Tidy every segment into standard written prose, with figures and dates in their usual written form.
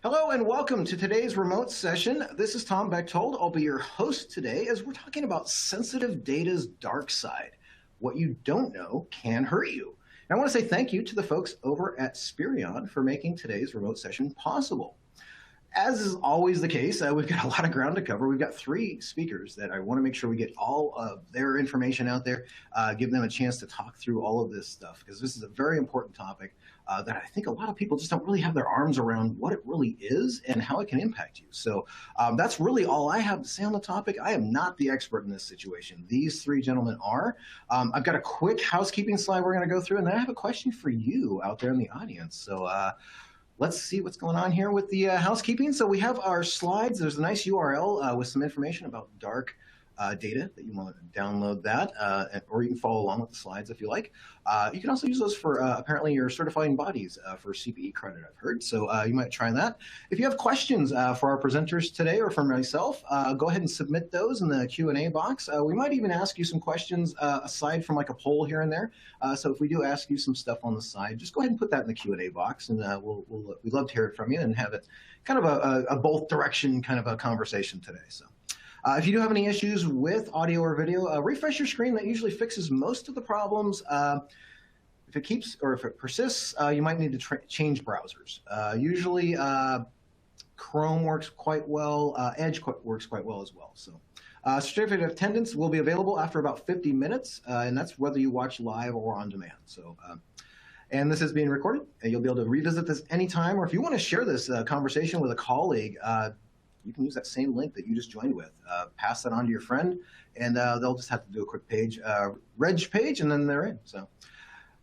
Hello and welcome to today's remote session. This is Tom Bechtold. I'll be your host today as we're talking about sensitive data's dark side. What you don't know can hurt you. And I want to say thank you to the folks over at Spirion for making today's remote session possible. As is always the case, we've got a lot of ground to cover. We've got three speakers that I want to make sure we get all of their information out there, give them a chance to talk through all of this stuff, because this is a very important topic that I think a lot of people just don't really have their arms around what it really is and how it can impact you. So that's really all I have to say on the topic. I am not the expert in this situation. These three gentlemen are. I've got a quick housekeeping slide we're going to go through, and then I have a question for you out there in the audience. So let's see what's going on here with the housekeeping. So we have our slides. There's a nice URL with some information about dark data that you want to download that, or you can follow along with the slides if you like. You can also use those for apparently your certifying bodies for CPE credit, I've heard. So you might try that. If you have questions for our presenters today or for myself, go ahead and submit those in the Q&A box. We might even ask you some questions aside from like a poll here and there. So if we do ask you some stuff on the side, just go ahead and put that in the Q&A box, and we'd love to hear it from you and have it kind of a both direction kind of a conversation today. So. If you do have any issues with audio or video, refresh your screen. That usually fixes most of the problems. If it persists, you might need to change browsers. Usually Chrome works quite well. Edge works quite well as well. So certificate of attendance will be available after about 50 minutes, and that's whether you watch live or on demand. So. And this is being recorded, and you'll be able to revisit this anytime, or if you want to share this conversation with a colleague, you can use that same link that you just joined with. Pass that on to your friend, and they'll just have to do a quick reg page, and then they're in. So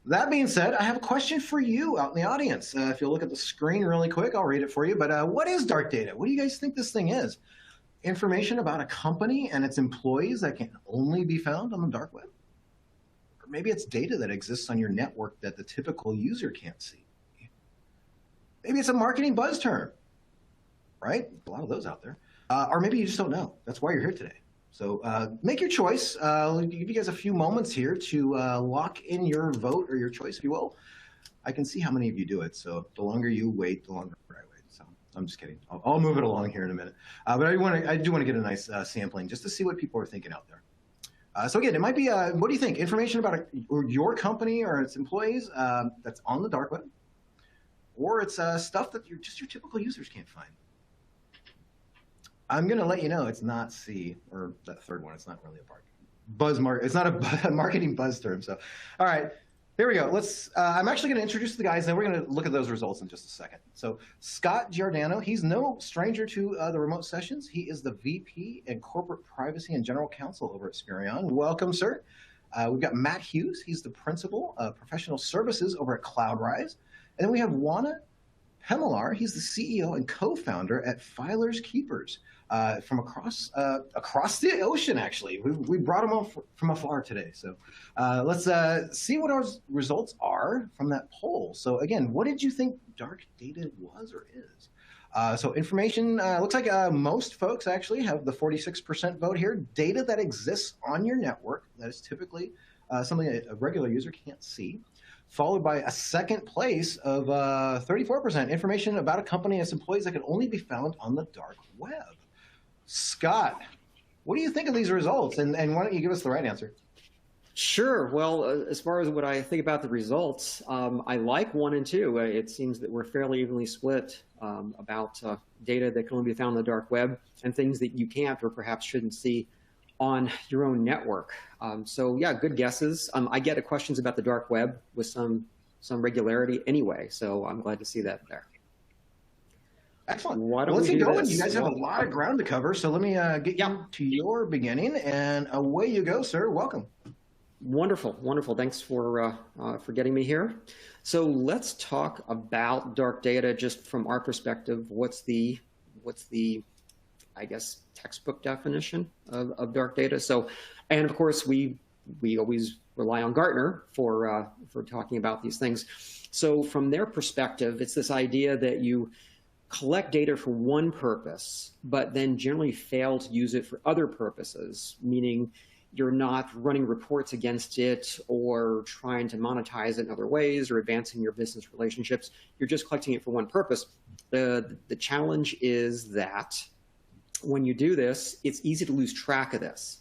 that being said, I have a question for you out in the audience. If you'll look at the screen really quick, I'll read it for you. But what is dark data? What do you guys think this thing is? Information about a company and its employees that can only be found on the dark web? Or maybe it's data that exists on your network that the typical user can't see. Maybe it's a marketing buzz term. Right? A lot of those out there. Or maybe you just don't know. That's why you're here today. So make your choice. I'll give you guys a few moments here to lock in your vote or your choice, if you will. I can see how many of you do it. So the longer you wait, the longer I wait. So I'm just kidding. I'll move it along here in a minute. But I do want to get a nice sampling just to see what people are thinking out there. So again, it might be, what do you think? Information about your company or its employees that's on the dark web? Or it's stuff that your typical users can't find? I'm going to let you know it's not C, or that third one. It's not really it's not a marketing buzz term. So, all right, here we go. I'm actually going to introduce the guys, and we're going to look at those results in just a second. So Scott Giordano, he's no stranger to the remote sessions. He is the VP and Corporate Privacy and General Counsel over at Spirion. Welcome, sir. We've got Matt Hughes. He's the Principal of Professional Services over at CloudRise. And then we have Juana Pemilar. He's the CEO and co-founder at Filers Keepers. From across the ocean, actually. We brought them all from afar today. So let's see what our results are from that poll. So again, what did you think dark data was or is? So information, looks like most folks actually have the 46% vote here. Data that exists on your network, that is typically something a regular user can't see. Followed by a second place of 34%, information about a company and its employees that can only be found on the dark web. Scott, what do you think of these results? And why don't you give us the right answer? Sure. Well, as far as what I think about the results, I like 1 and 2. It seems that we're fairly evenly split about data that can only be found on the dark web and things that you can't or perhaps shouldn't see on your own network. So yeah, good guesses. I get questions about the dark web with some regularity anyway, so I'm glad to see that there. Excellent. Let's get going. You guys have a lot of ground to cover, so let me get you to your beginning, and away you go, sir. Welcome. Wonderful, wonderful. Thanks for getting me here. So let's talk about dark data just from our perspective. What's the I guess textbook definition of dark data? So, and of course we always rely on Gartner for talking about these things. So from their perspective, it's this idea that you collect data for one purpose, but then generally fail to use it for other purposes, meaning You're not running reports against it or trying to monetize it in other ways or advancing your business relationships. You're just collecting it for one purpose. The challenge is that when you do this, it's easy to lose track of this.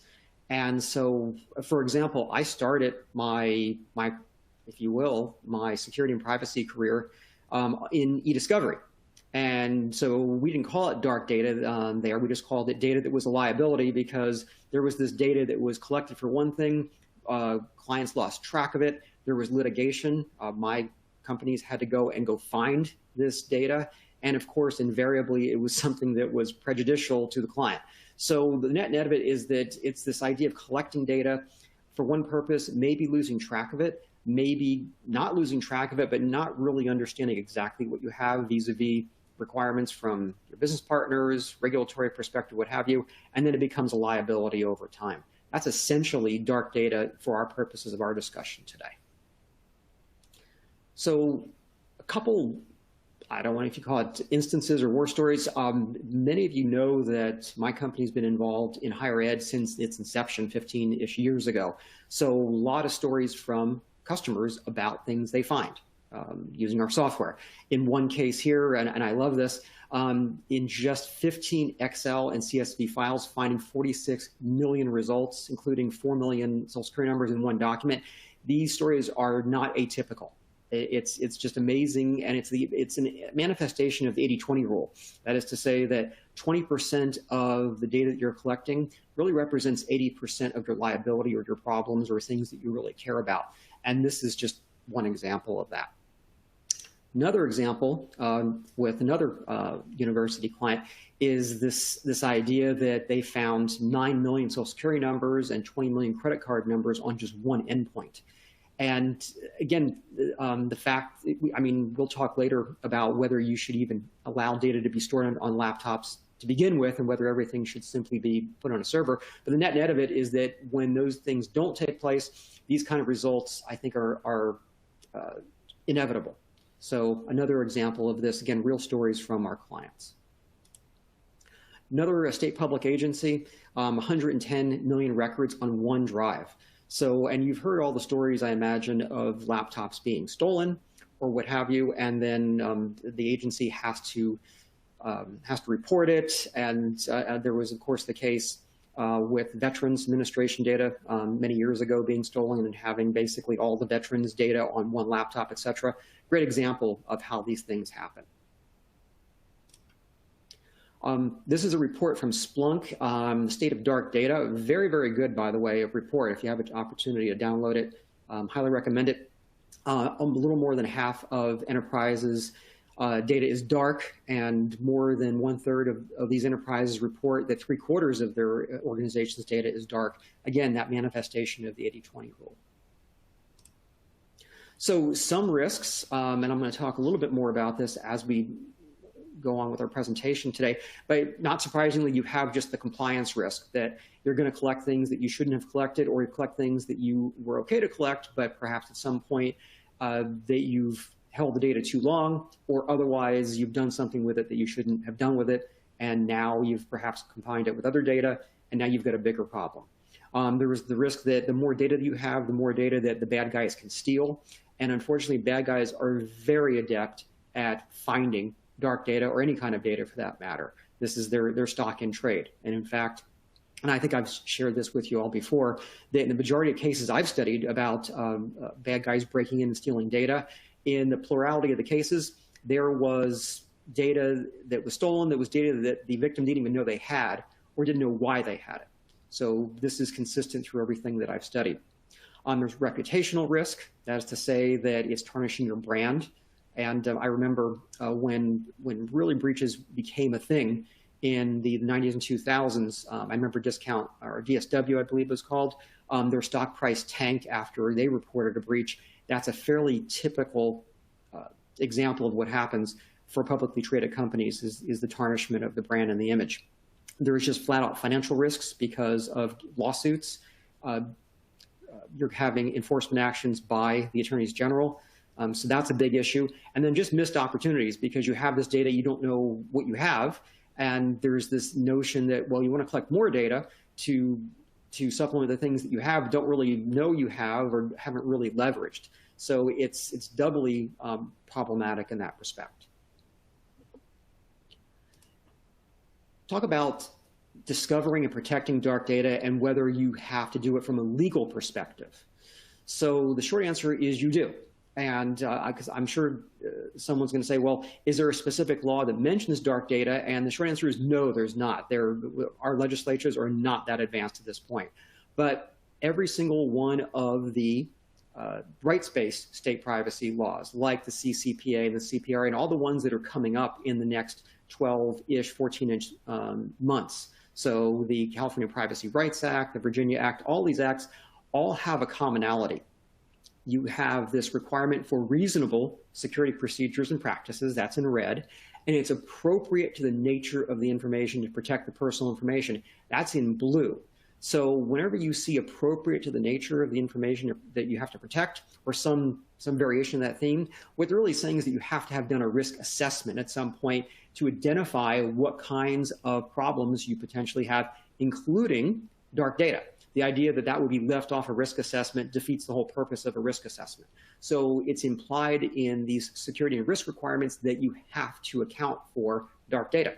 And so, for example, I started my if you will, my security and privacy career in e-discovery. And so we didn't call it dark data there. We just called it data that was a liability because there was this data that was collected for one thing. Clients lost track of it. There was litigation. My companies had to go find this data. And of course, invariably, it was something that was prejudicial to the client. So the net of it is that it's this idea of collecting data for one purpose, maybe losing track of it, maybe not losing track of it, but not really understanding exactly what you have vis-a-vis requirements from your business partners, regulatory perspective, what have you, and then it becomes a liability over time. That's essentially dark data for our purposes of our discussion today. So a couple, I don't know if you call it instances or war stories. Many of you know that my company's been involved in higher ed since its inception 15-ish years ago. So a lot of stories from customers about things they find using our software. In one case here, and I love this, in just 15 Excel and CSV files, finding 46 million results, including 4 million social security numbers in one document. These stories are not atypical. It's just amazing, and it's a manifestation of the 80-20 rule. That is to say that 20% of the data that you're collecting really represents 80% of your liability or your problems or things that you really care about. And this is just one example of that. Another example with another university client is this idea that they found 9 million social security numbers and 20 million credit card numbers on just one endpoint. And again, the fact, I mean, we'll talk later about whether you should even allow data to be stored on laptops to begin with and whether everything should simply be put on a server. But the net of it is that when those things don't take place, these kind of results, I think, are inevitable. So another example of this, again, real stories from our clients. Another state public agency, 110 million records on one drive. So, and you've heard all the stories, I imagine, of laptops being stolen or what have you, and then the agency has to report it. And there was, of course, the case with Veterans Administration data many years ago being stolen and having basically all the veterans' data on one laptop, et cetera. Great example of how these things happen. This is a report from Splunk, the state of dark data. Very, very good, by the way, of report. If you have an opportunity to download it, highly recommend it. A little more than half of enterprises' data is dark, and more than 1/3 of these enterprises report that 3/4 of their organization's data is dark. Again, that manifestation of the 80-20 rule. So some risks, and I'm going to talk a little bit more about this as we go on with our presentation today, but not surprisingly, you have just the compliance risk that you're going to collect things that you shouldn't have collected, or you collect things that you were okay to collect, but perhaps at some point that you've held the data too long, or otherwise you've done something with it that you shouldn't have done with it, and now you've perhaps combined it with other data, and now you've got a bigger problem. There is the risk that the more data that you have, the more data that the bad guys can steal, and unfortunately, bad guys are very adept at finding dark data, or any kind of data for that matter. This is their stock in trade. And in fact, and I think I've shared this with you all before, that in the majority of cases I've studied about bad guys breaking in and stealing data, in the plurality of the cases, there was data that was stolen, that was data that the victim didn't even know they had, or didn't know why they had it. So this is consistent through everything that I've studied. There's reputational risk. That is to say that it's tarnishing your brand. And I remember when really breaches became a thing in the 90s and 2000s, I remember Discount, or DSW, I believe it was called, their stock price tanked after they reported a breach. That's a fairly typical example of what happens for publicly traded companies, is the tarnishment of the brand and the image. There's just flat out financial risks because of lawsuits. You're having enforcement actions by the attorneys general. So that's a big issue. And then just missed opportunities, because you have this data, you don't know what you have. And there's this notion that, well, you want to collect more data to to supplement the things that you have, don't really know you have or haven't really leveraged. So it's doubly problematic in that respect. Talk about discovering and protecting dark data and whether you have to do it from a legal perspective. So the short answer is you do. And because I'm sure someone's going to say, well, is there a specific law that mentions dark data? And the short answer is no, there's not. Our legislatures are not that advanced at this point. But every single one of the rights-based state privacy laws, like the CCPA and the CPRA, and all the ones that are coming up in the next 12-ish, 14-inch months. So the California Privacy Rights Act, the Virginia Act, all these acts all have a commonality. You have this requirement for reasonable security procedures and practices, that's in red, and it's appropriate to the nature of the information to protect the personal information, that's in blue. So whenever you see appropriate to the nature of the information that you have to protect, or some variation of that theme, what they're really saying is that you have to have done a risk assessment at some point to identify what kinds of problems you potentially have, including dark data. The idea that that would be left off a risk assessment defeats the whole purpose of a risk assessment. So it's implied in these security and risk requirements that you have to account for dark data.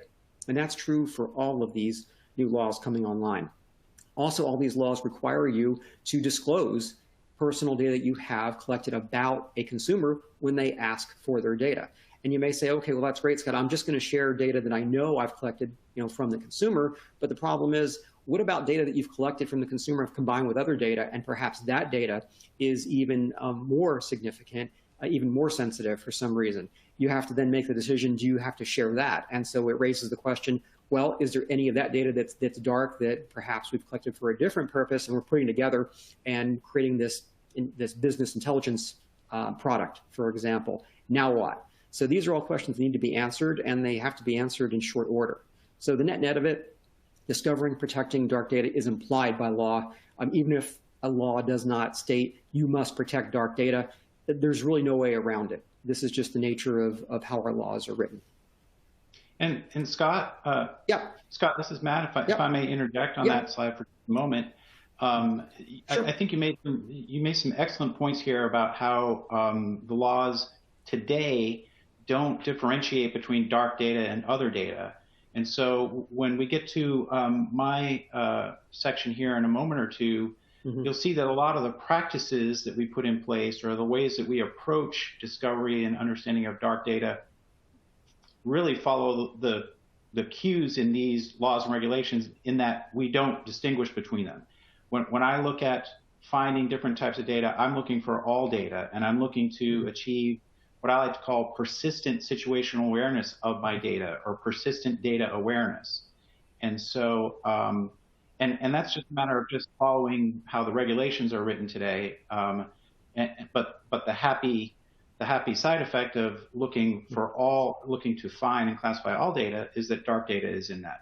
And that's true for all of these new laws coming online. Also, all these laws require you to disclose personal data that you have collected about a consumer when they ask for their data. And you may say, okay, well, that's great, Scott. I'm just going to share data that I know I've collected, from the consumer. But the problem is, what about data that you've collected from the consumer combined with other data, and perhaps that data is even more significant, even more sensitive for some reason? You have to then make the decision, do you have to share that? And so it raises the question, well, is there any of that data that's dark that perhaps we've collected for a different purpose and we're putting together and creating this business intelligence product, for example? Now what? So these are all questions that need to be answered, and they have to be answered in short order. So the net of it, discovering, protecting dark data is implied by law. Even if a law does not state you must protect dark data, there's really no way around it. This is just the nature of how our laws are written. And Scott, yeah, Scott, this is Matt. If I may interject on that slide for a moment, sure. I think you made some excellent points here about how the laws today don't differentiate between dark data and other data. And so when we get to my section here in a moment or two, you'll see that a lot of the practices that we put in place, or the ways that we approach discovery and understanding of dark data, really follow the cues in these laws and regulations, in that we don't distinguish between them. When I look at finding different types of data, I'm looking for all data, and I'm looking to achieve what I like to call persistent situational awareness of my data, or persistent data awareness. And so, and that's just a matter of just following how the regulations are written today. But the happy side effect of looking to find and classify all data is that dark data is in that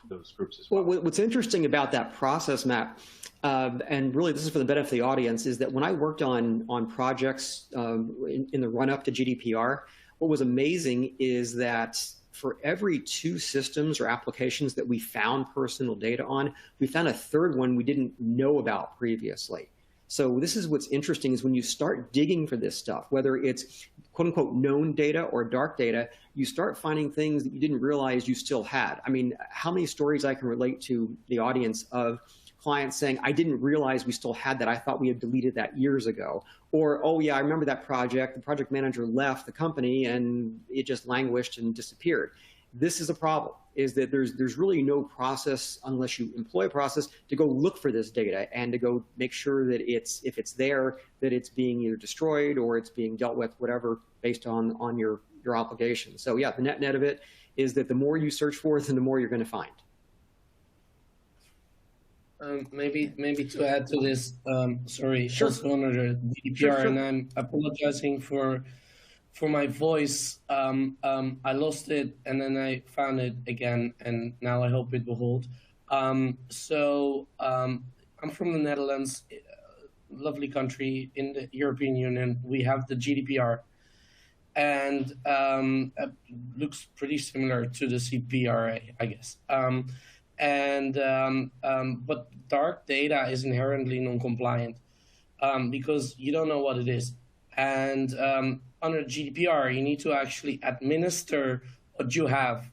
those groups as well. Well, what's interesting about that process, Matt, and really this is for the benefit of the audience, is that when I worked on projects in the run-up to GDPR, what was amazing is that for every 2 systems or applications that we found personal data on, we found a third one we didn't know about previously. So this is what's interesting, is when you start digging for this stuff, whether it's quote unquote known data or dark data, you start finding things that you didn't realize you still had. I mean, how many stories I can relate to the audience of clients saying, I didn't realize we still had that. I thought we had deleted that years ago. Or, oh yeah, I remember that project. The project manager left the company and it just languished and disappeared. This is a problem, is that there's really no process, unless you employ a process, to go look for this data and to go make sure that if it's there, that it's being either destroyed or it's being dealt with, whatever, based on your obligation. So yeah, the net of it is that the more you search for it, then the more you're going to find. Maybe to add to this, sorry, sure. Also under the GDPR, sure. And I'm apologizing for my voice. I lost it and then I found it again, and now I hope it will hold. I'm from the Netherlands, lovely country in the European Union. We have the GDPR, and it looks pretty similar to the CPRA, I guess. But dark data is inherently non-compliant because you don't know what it is. And under GDPR, you need to actually administer what you have,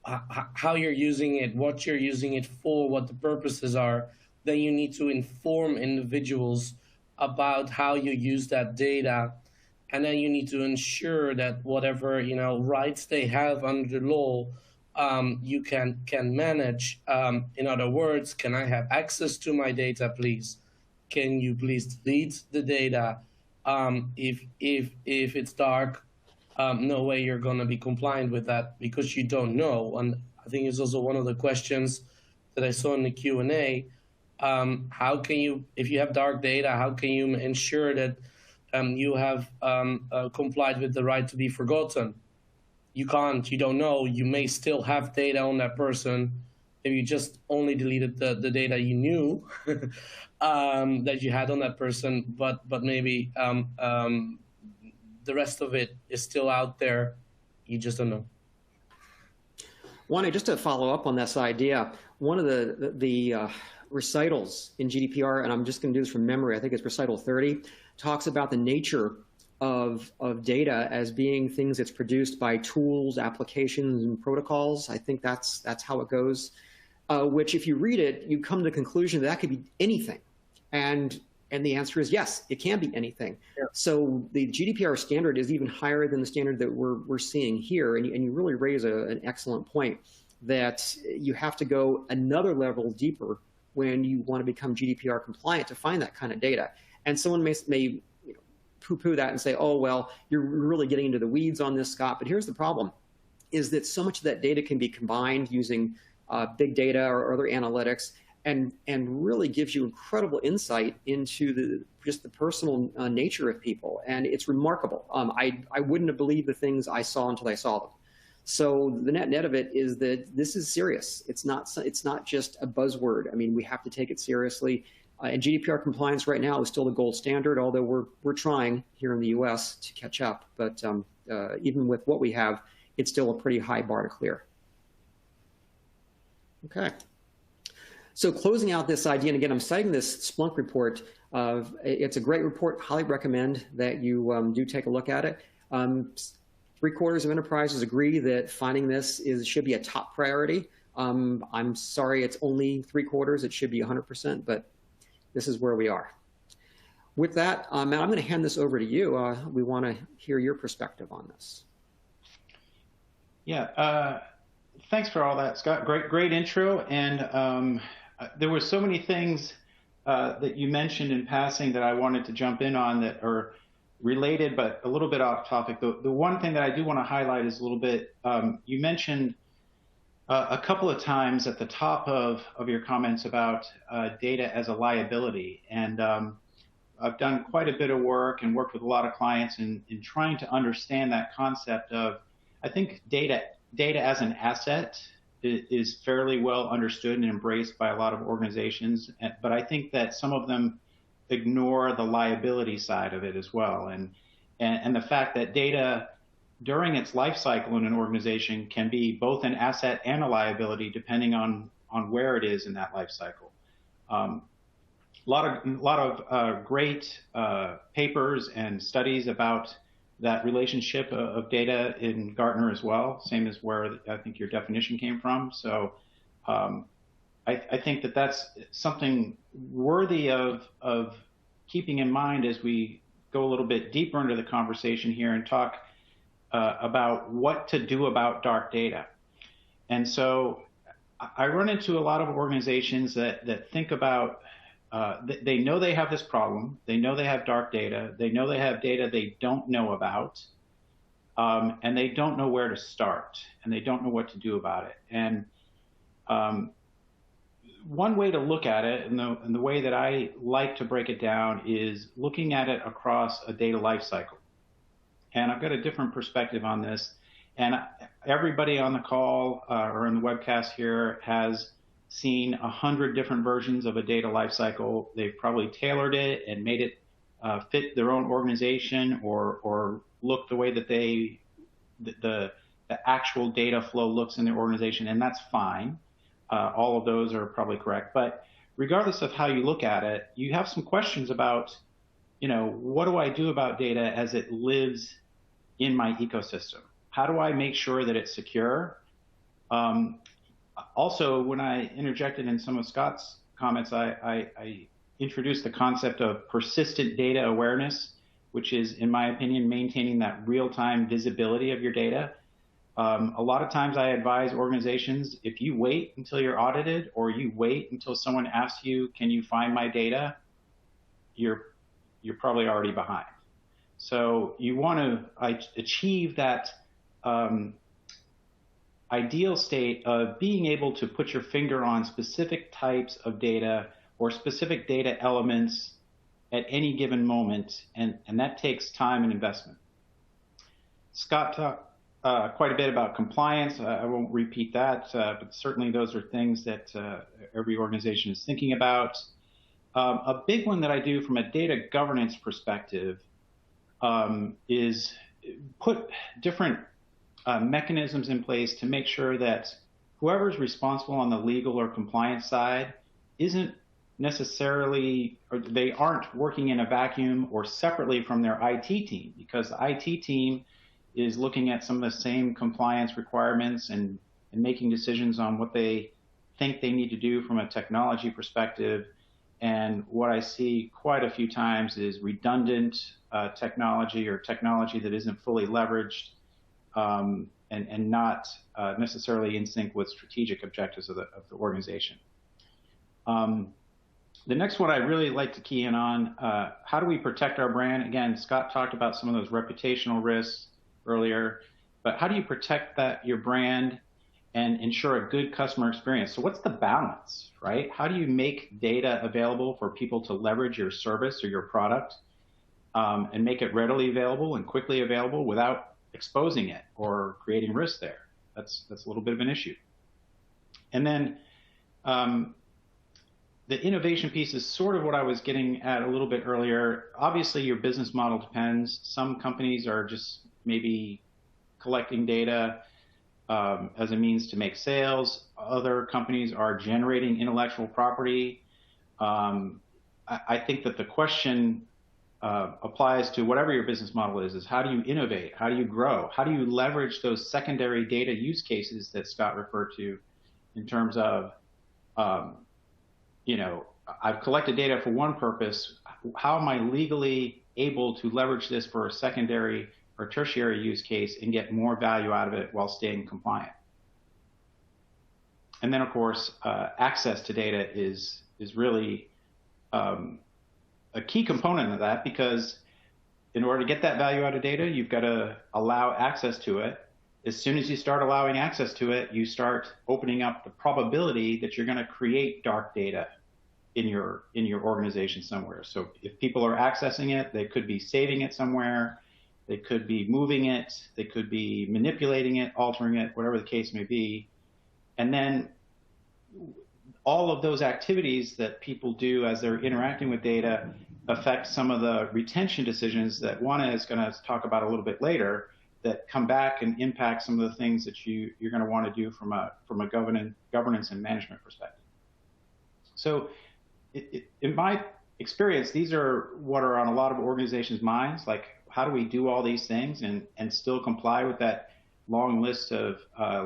how you're using it, what you're using it for, what the purposes are. Then you need to inform individuals about how you use that data. And then you need to ensure that whatever rights they have under the law, you can manage. In other words, can I have access to my data, please? Can you please delete the data? If it's dark, no way you're going to be compliant with that because you don't know. And I think it's also one of the questions that I saw in the Q&A. How can you, if you have dark data, how can you ensure that you have complied with the right to be forgotten? You can't, you don't know. You may still have data on that person if you just only deleted the data you knew that you had on that person, but maybe the rest of it is still out there. You just don't know. Juan, just to follow up on this idea, one of the recitals in GDPR, and I'm just going to do this from memory, I think it's recital 30, talks about the nature of data as being things that's produced by tools, applications, and protocols. I think that's how it goes, which if you read it, you come to the conclusion that could be anything. And the answer is yes, it can be anything. Yeah. So the GDPR standard is even higher than the standard that we're seeing here. And you really raise an excellent point that you have to go another level deeper when you want to become GDPR compliant to find that kind of data. And someone may poo-poo that and say, oh, well, you're really getting into the weeds on this, Scott. But here's the problem, is that so much of that data can be combined using big data or other analytics and really gives you incredible insight into just the personal nature of people. And it's remarkable. I wouldn't have believed the things I saw until I saw them. So the net of it is that this is serious. It's not just a buzzword. I mean, we have to take it seriously. And GDPR compliance right now is still the gold standard, although we're trying here in the US to catch up. But even with what we have, it's still a pretty high bar to clear. Okay. So closing out this idea, and again, I'm citing this Splunk report. It's a great report. Highly recommend that you do take a look at it. 3/4 of enterprises agree that finding this should be a top priority. I'm sorry, it's only 3/4. It should be 100%, but this is where we are. With that, Matt, I'm going to hand this over to you. We want to hear your perspective on this. Yeah, thanks for all that, Scott. Great intro. And there were so many things that you mentioned in passing that I wanted to jump in on that are related, but a little bit off topic. The one thing that I do want to highlight is a little bit, you mentioned a couple of times at the top of your comments about data as a liability. And I've done quite a bit of work and worked with a lot of clients in trying to understand that concept of, I think data as an asset is fairly well understood and embraced by a lot of organizations. But I think that some of them ignore the liability side of it as well. And the fact that data during its life cycle in an organization can be both an asset and a liability depending on where it is in that life cycle. A lot of great papers and studies about that relationship of data in Gartner as well, same as where I think your definition came from. So I think that that's something worthy of keeping in mind as we go a little bit deeper into the conversation here and talk about what to do about dark data. And so I run into a lot of organizations that think about, they know they have this problem, they know they have dark data, they know they have data they don't know about, and they don't know where to start, and they don't know what to do about it. And one way to look at it, and the way that I like to break it down, is looking at it across a data lifecycle. And I've got a different perspective on this. And everybody on the call or in the webcast here has seen 100 different versions of a data lifecycle. They've probably tailored it and made it fit their own organization or look the way that the actual data flow looks in their organization, and that's fine. All of those are probably correct. But regardless of how you look at it, you have some questions about, what do I do about data as it lives in my ecosystem? How do I make sure that it's secure? Also, when I interjected in some of Scott's comments, I introduced the concept of persistent data awareness, which is, in my opinion, maintaining that real-time visibility of your data. A lot of times I advise organizations, if you wait until you're audited or you wait until someone asks you, can you find my data, you're probably already behind. So you want to achieve that ideal state of being able to put your finger on specific types of data or specific data elements at any given moment, and that takes time and investment. Scott talked quite a bit about compliance. I won't repeat that, but certainly those are things that every organization is thinking about. A big one that I do from a data governance perspective is put different mechanisms in place to make sure that whoever's responsible on the legal or compliance side isn't necessarily, or they aren't working in a vacuum or separately from their IT team, because the IT team is looking at some of the same compliance requirements and making decisions on what they think they need to do from a technology perspective. And what I see quite a few times is redundant technology or technology that isn't fully leveraged and not necessarily in sync with strategic objectives of the organization. The next one I really like to key in on, how do we protect our brand? Again, Scott talked about some of those reputational risks earlier, but how do you protect your brand and ensure a good customer experience? So what's the balance, right? How do you make data available for people to leverage your service or your product and make it readily available and quickly available without exposing it or creating risk there? That's a little bit of an issue. And then the innovation piece is sort of what I was getting at a little bit earlier. Obviously, your business model depends. Some companies are just maybe collecting data as a means to make sales. Other companies are generating intellectual property. I think that the question applies to whatever your business model is how do you innovate? How do you grow? How do you leverage those secondary data use cases that Scott referred to in terms of, I've collected data for one purpose. How am I legally able to leverage this for a secondary or tertiary use case and get more value out of it while staying compliant? And then, of course, access to data is really a key component of that, because in order to get that value out of data, you've got to allow access to it. As soon as you start allowing access to it, you start opening up the probability that you're going to create dark data in your organization somewhere. So if people are accessing it, they could be saving it somewhere. They could be moving it. They could be manipulating it, altering it, whatever the case may be. And then all of those activities that people do as they're interacting with data affect some of the retention decisions that Juana is going to talk about a little bit later, that come back and impact some of the things that you're going to want to do from a governance and management perspective. So in my experience, these are what are on a lot of organizations' minds, like how do we do all these things and still comply with that long list of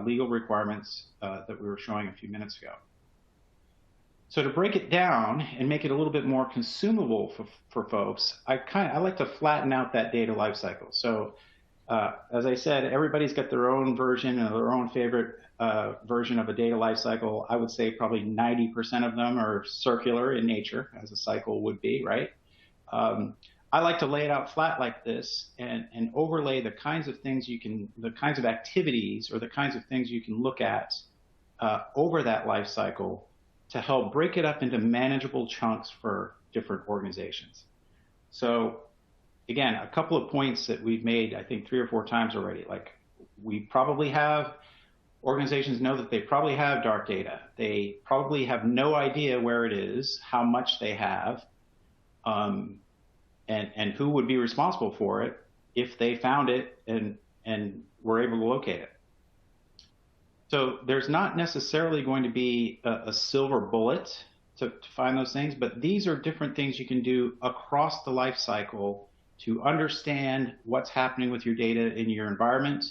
legal requirements that we were showing a few minutes ago. So to break it down and make it a little bit more consumable for folks, I like to flatten out that data lifecycle. So as I said, everybody's got their own version and their own favorite version of a data lifecycle. I would say probably 90% of them are circular in nature, as a cycle would be, right? I like to lay it out flat like this and overlay the kinds of things the kinds of activities or the kinds of things you can look at over that life cycle to help break it up into manageable chunks for different organizations. So again, a couple of points that we've made, I think 3 or 4 times already, like organizations know that they probably have dark data. They probably have no idea where it is, how much they have, and who would be responsible for it if they found it and were able to locate it. So there's not necessarily going to be a silver bullet to find those things, but these are different things you can do across the life cycle to understand what's happening with your data in your environment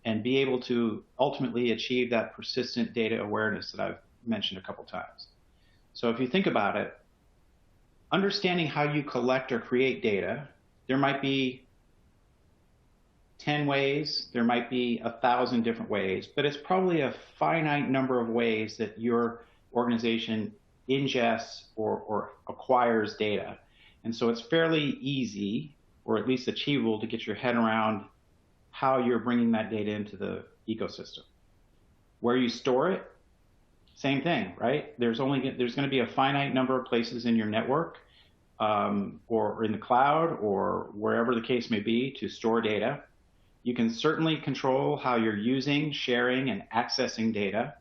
and be able to ultimately achieve that persistent data awareness that I've mentioned a couple times. So if you think about it, understanding how you collect or create data, there might be 10 ways, there might be 1,000 different ways, but it's probably a finite number of ways that your organization ingests or acquires data. And so it's fairly easy, or at least achievable, to get your head around how you're bringing that data into the ecosystem. Where you store it, same thing, right? There's going to be a finite number of places in your network or in the cloud or wherever the case may be to store data. You can certainly control how you're using, sharing, and accessing data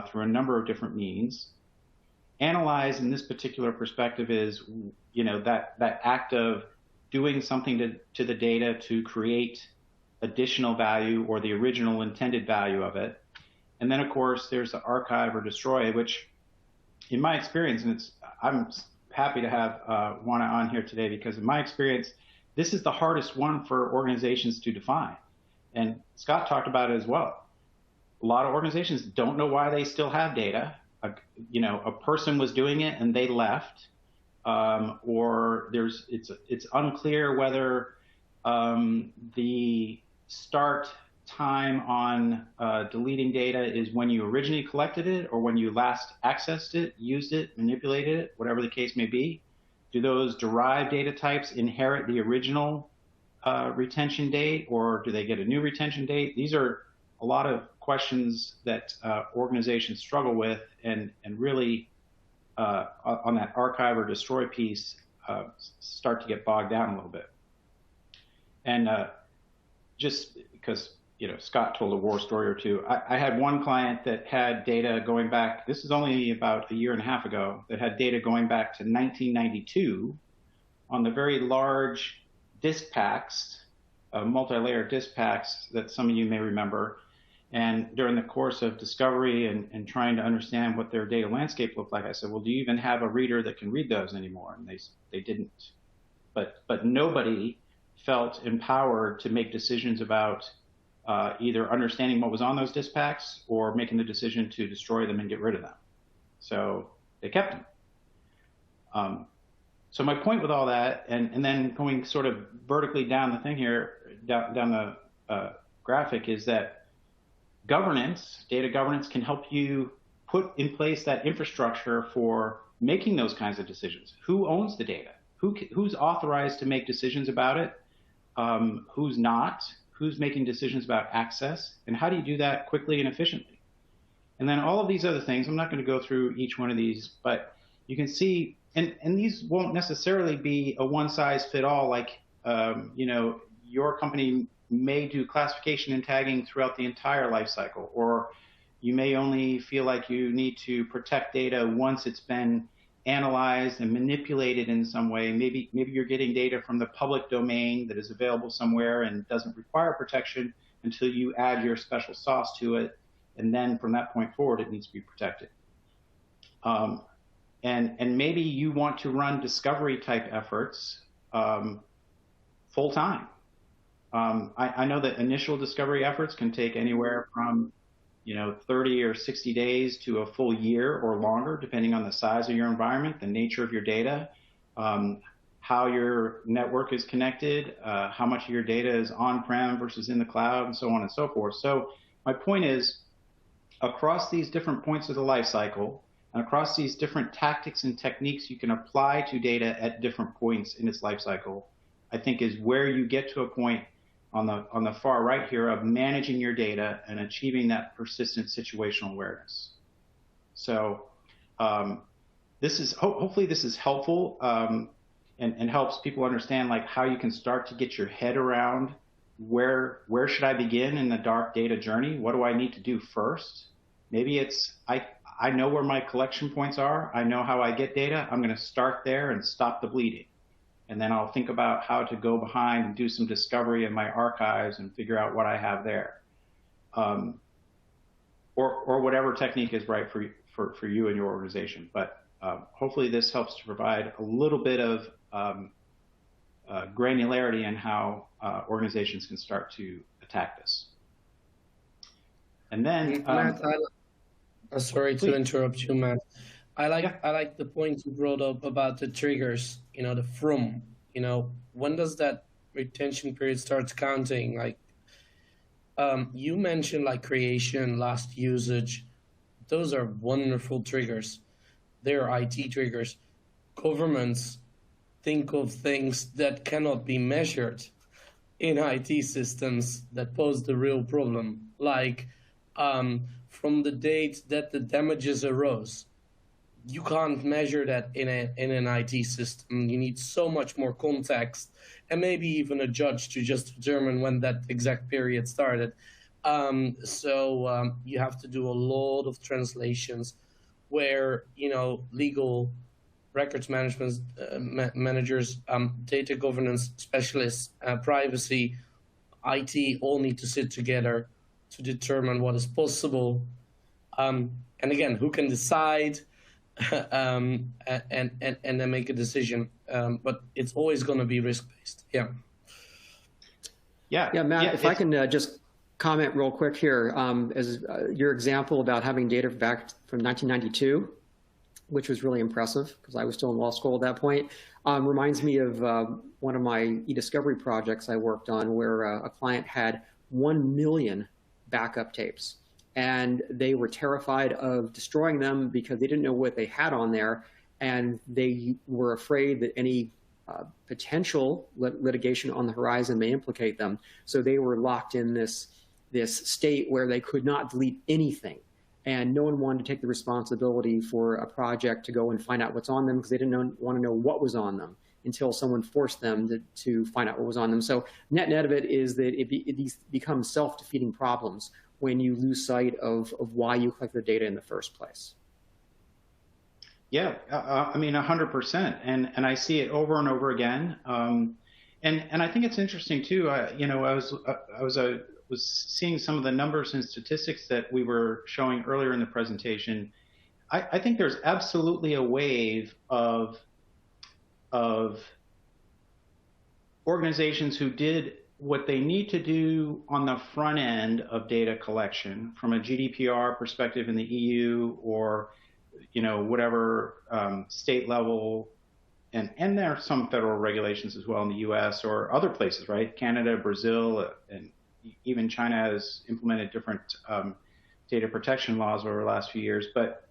through a number of different means. Analyze in this particular perspective is, that act of doing something to the data to create additional value or the original intended value of it. And then, of course, there's the archive or destroy, which, in my experience, and I'm happy to have Juana on here today because, in my experience, this is the hardest one for organizations to define. And Scott talked about it as well. A lot of organizations don't know why they still have data. A person was doing it and they left, or it's unclear whether the start time on deleting data is when you originally collected it or when you last accessed it, used it, manipulated it, whatever the case may be. Do those derived data types inherit the original retention date, or do they get a new retention date? These are a lot of questions that organizations struggle with, and really on that archive or destroy piece start to get bogged down a little bit. And just because Scott told a war story or two, I had one client that had data going back, this is only about a year and a half ago, that had data going back to 1992 on the very large disk packs, multi-layer disk packs that some of you may remember. And during the course of discovery and trying to understand what their data landscape looked like, I said, well, do you even have a reader that can read those anymore? And they didn't. But nobody felt empowered to make decisions about either understanding what was on those disk packs or making the decision to destroy them and get rid of them. So they kept them. So my point with all that, and then going sort of vertically down the thing here, down the graphic, is that data governance can help you put in place that infrastructure for making those kinds of decisions. Who owns the data? Who's authorized to make decisions about it? Who's not? Who's making decisions about access? And how do you do that quickly and efficiently? And then all of these other things, I'm not going to go through each one of these, but you can see, and these won't necessarily be a one-size-fit-all, like, your company may do classification and tagging throughout the entire life cycle, or you may only feel like you need to protect data once it's been analyzed and manipulated in some way. Maybe you're getting data from the public domain that is available somewhere and doesn't require protection until you add your special sauce to it, and then from that point forward, it needs to be protected. And maybe you want to run discovery type efforts full time. I know that initial discovery efforts can take anywhere from 30 or 60 days to a full year or longer, depending on the size of your environment, the nature of your data, how your network is connected, how much of your data is on-prem versus in the cloud, and so on and so forth. So my point is, across these different points of the life cycle, and across these different tactics and techniques you can apply to data at different points in its life cycle, I think is where you get to a point on the far right here of managing your data and achieving that persistent situational awareness. So hopefully this is helpful and helps people understand like how you can start to get your head around where should I begin in the dark data journey? What do I need to do first? Maybe it's I know where my collection points are. I know how I get data. I'm going to start there and stop the bleeding. And then I'll think about how to go behind and do some discovery in my archives and figure out what I have there. or whatever technique is right for you and your organization. But hopefully this helps to provide a little bit of granularity in how organizations can start to attack this. And then, Matt, sorry to interrupt you, Matt. I like the point you brought up about the triggers. You know, the from. You know, when does that retention period starts counting? Like, you mentioned like creation, last usage. Those are wonderful triggers. They're IT triggers. Governments think of things that cannot be measured in IT systems that pose the real problem, like from the date that the damages arose. You can't measure that in an IT system. You need so much more context and maybe even a judge to just determine when that exact period started. So you have to do a lot of translations where, you know, legal records management managers, data governance specialists, privacy, IT all need to sit together to determine what is possible. And again, who can decide and then make a decision. But it's always going to be risk-based. Yeah. Yeah, Matt, if I can just comment real quick here, as your example about having data back from 1992, which was really impressive because I was still in law school at that point, reminds me of one of my e-discovery projects I worked on where a client had 1 million backup tapes. And they were terrified of destroying them because they didn't know what they had on there. And they were afraid that any potential litigation on the horizon may implicate them. So they were locked in this state where they could not delete anything. And no one wanted to take the responsibility for a project to go and find out what's on them because they didn't want to know what was on them until someone forced them to find out what was on them. So net of it is that these become self-defeating problems when you lose sight of why you collect the data in the first place. Yeah, I mean, 100%. And I see it over and over again. And I think it's interesting too. You know, I was seeing some of the numbers and statistics that we were showing earlier in the presentation. I think there's absolutely a wave of organizations who did what they need to do on the front end of data collection from a GDPR perspective in the EU or, you know, whatever state level, and there are some federal regulations as well in the US or other places, right? Canada, Brazil, and even China has implemented different data protection laws over the last few years. But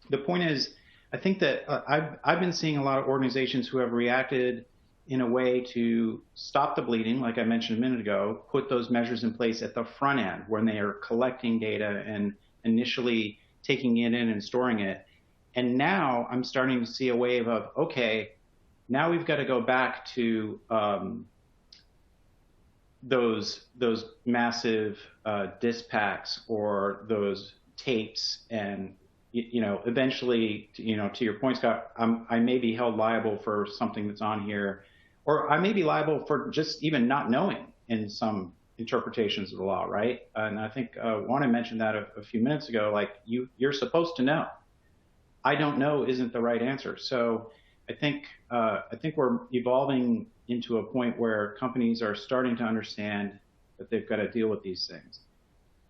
the point is, I think that I've been seeing a lot of organizations who have reacted in a way to stop the bleeding, like I mentioned a minute ago, put those measures in place at the front end when they are collecting data and initially taking it in and storing it. And now I'm starting to see a wave of, okay, now we've got to go back to those massive disk packs or those tapes, and you know, eventually, you know, to your point, Scott, I may be held liable for something that's on here, or I may be liable for just even not knowing in some interpretations of the law, right? And I think Juana mentioned that a few minutes ago, like you're supposed to know. I don't know isn't the right answer. So I think we're evolving into a point where companies are starting to understand that they've got to deal with these things.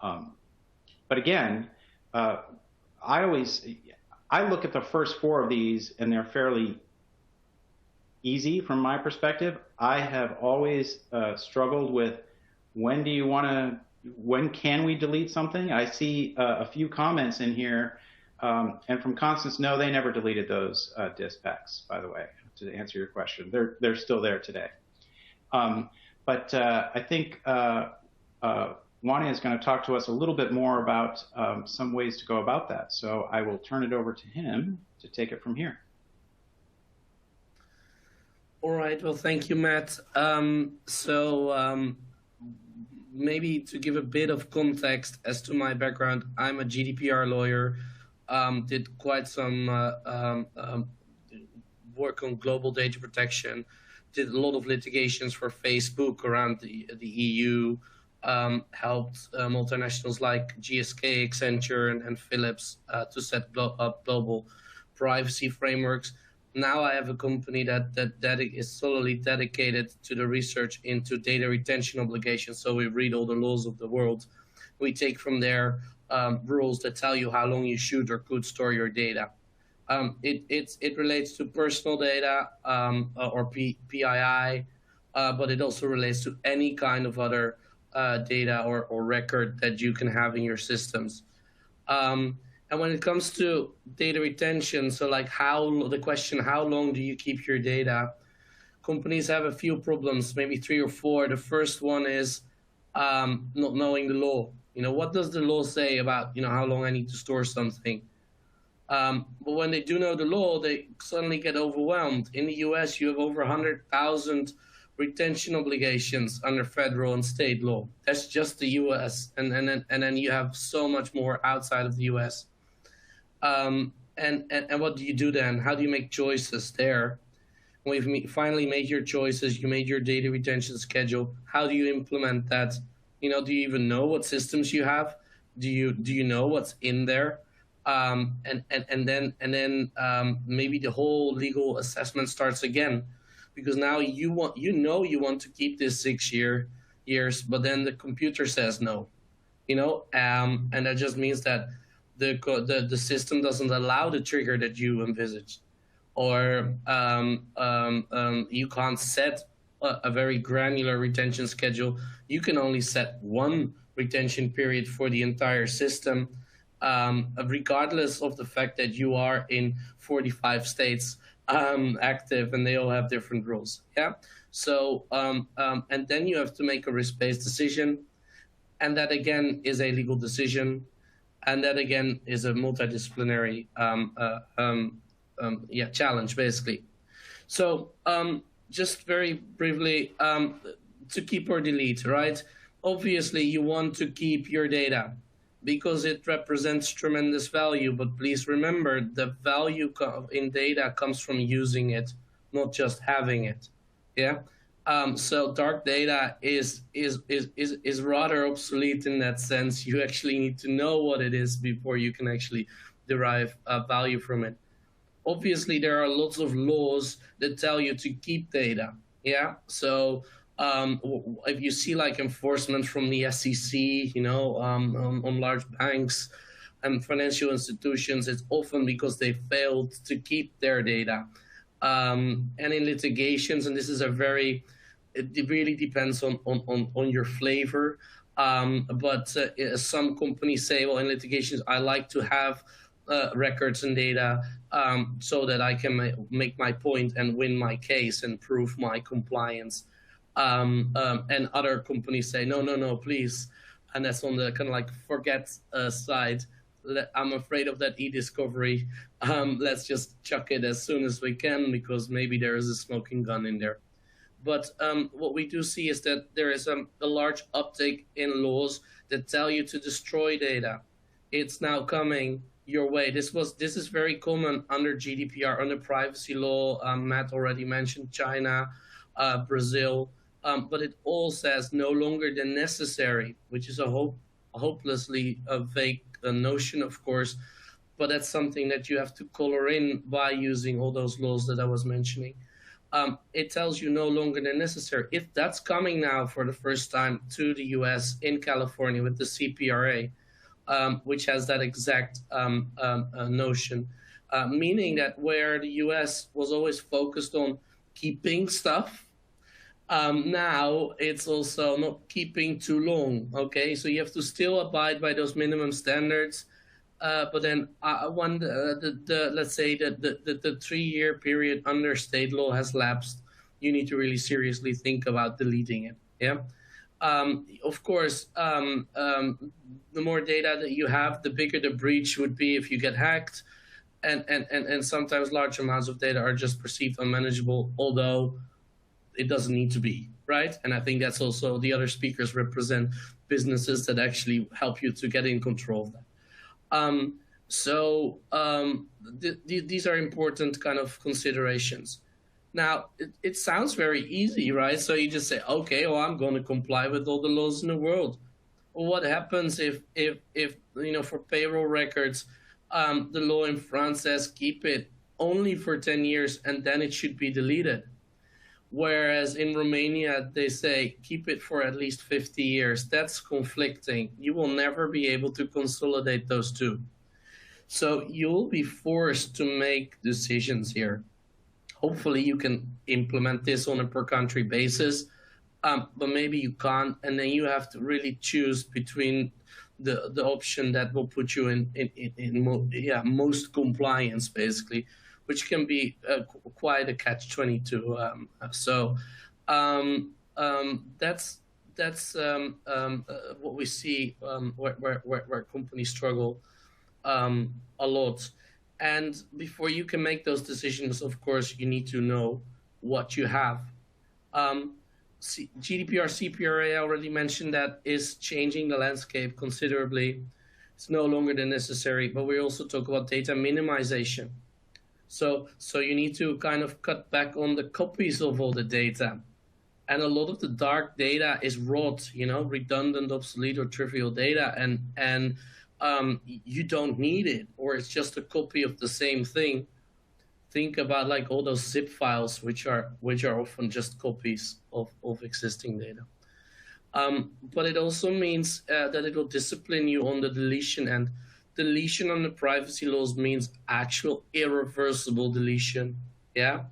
But again, I look at the first 4 of these and they're fairly easy from my perspective. I have always struggled with when can we delete something? I see a few comments in here, and from Constance, no, they never deleted those disk packs, by the way, to answer your question. They're still there today. But I think Juana is going to talk to us a little bit more about some ways to go about that. So I will turn it over to him to take it from here. All right. Well, thank you, Matt. Maybe to give a bit of context as to my background, I'm a GDPR lawyer, did quite some work on global data protection, did a lot of litigations for Facebook around the EU, helped multinationals like GSK, Accenture, and Philips to set up global privacy frameworks. Now I have a company that is solely dedicated to the research into data retention obligations. So we read all the laws of the world. We take from there rules that tell you how long you should or could store your data. It relates to personal data or PII, but it also relates to any kind of other data or record that you can have in your systems. And when it comes to data retention, so like the question, how long do you keep your data? Companies have a few problems, maybe 3 or 4. The first one is not knowing the law. What does the law say about, how long I need to store something? But when they do know the law, they suddenly get overwhelmed. In the US, you have over 100,000 retention obligations under federal and state law. That's just the US. And then you have so much more outside of the US. And what do you do then? How do you make choices there? When you've finally made your choices, you made your data retention schedule. How do you implement that? Do you even know what systems you have? Do you know what's in there? And then maybe the whole legal assessment starts again, because now you want to keep this 6 years, but then the computer says no, and that just means that the system doesn't allow the trigger that you envisaged, or you can't set a very granular retention schedule. You can only set one retention period for the entire system, regardless of the fact that you are in 45 states active, and they all have different rules. Yeah. So and then you have to make a risk-based decision, and that again is a legal decision, and that again is a multidisciplinary challenge, basically. So just very briefly, to keep or delete, right? Obviously, you want to keep your data because it represents tremendous value. But please remember, the value in data comes from using it, not just having it. Yeah. So dark data is rather obsolete in that sense. You actually need to know what it is before you can actually derive value from it. Obviously, there are lots of laws that tell you to keep data. Yeah. So if you see like enforcement from the SEC, on large banks and financial institutions, it's often because they failed to keep their data. And in litigations, and this is it really depends on your flavor. But some companies say, well, in litigations, I like to have records and data so that I can make my point and win my case and prove my compliance. And other companies say, no, please. And that's on the kind of like forget side. I'm afraid of that e-discovery. Let's just chuck it as soon as we can, because maybe there is a smoking gun in there. But what we do see is that there is a large uptake in laws that tell you to destroy data. It's now coming your way. This is very common under GDPR, under privacy law. Matt already mentioned China, Brazil, but it all says no longer than necessary, which is a hopelessly vague notion, of course, but that's something that you have to color in by using all those laws that I was mentioning. It tells you no longer than necessary. If that's coming now for the first time to the US in California with the CPRA, which has that exact notion, meaning that where the US was always focused on keeping stuff, now it's also not keeping too long. Okay, so you have to still abide by those minimum standards, but then let's say that the 3-year period under state law has lapsed, you need to really seriously think about deleting it. Yeah. Of course, the more data that you have, the bigger the breach would be if you get hacked, and sometimes large amounts of data are just perceived unmanageable, although it doesn't need to be, right? And I think that's also the other speakers represent businesses that actually help you to get in control of that. These are important kind of considerations. Now, it sounds very easy, right? So you just say, okay, well, I'm going to comply with all the laws in the world. Well, what happens if for payroll records, the law in France says keep it only for 10 years and then it should be deleted? Whereas in Romania, they say keep it for at least 50 years. That's conflicting. You will never be able to consolidate those two. So you'll be forced to make decisions here. Hopefully you can implement this on a per country basis, but maybe you can't. And then you have to really choose between the option that will put you in most compliance, basically, which can be quite a catch-22. That's what we see where companies struggle a lot. And before you can make those decisions, of course, you need to know what you have. GDPR, CPRA, I already mentioned that, is changing the landscape considerably. It's no longer the necessary, but we also talk about data minimization. So you need to kind of cut back on the copies of all the data. And a lot of the dark data is rot, redundant, obsolete, or trivial data, and you don't need it, or it's just a copy of the same thing. Think about like all those zip files, which are often just copies of existing data. But it also means that it will discipline you on the deletion, and deletion under privacy laws means actual irreversible deletion. Yeah,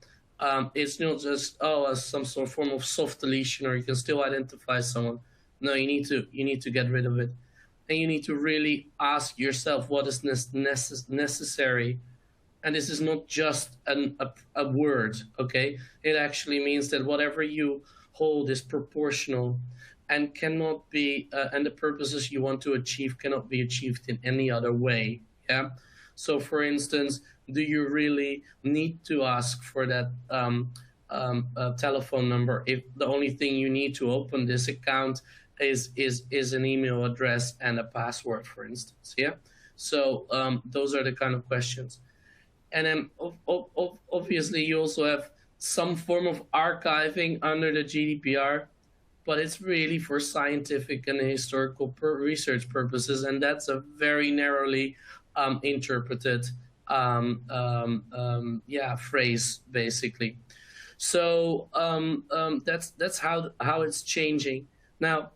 it's not just some sort of form of soft deletion, or you can still identify someone. No, you need to get rid of it. And you need to really ask yourself what is necessary. And this is not just a word, okay? It actually means that whatever you hold is proportional and cannot be, and the purposes you want to achieve cannot be achieved in any other way, yeah? So for instance, do you really need to ask for that telephone number if the only thing you need to open this account is an email address and a password, for instance, yeah? So those are the kind of questions. And then obviously you also have some form of archiving under the GDPR, but it's really for scientific and historical research purposes, and that's a very narrowly interpreted phrase, basically. So that's how it's changing. Now,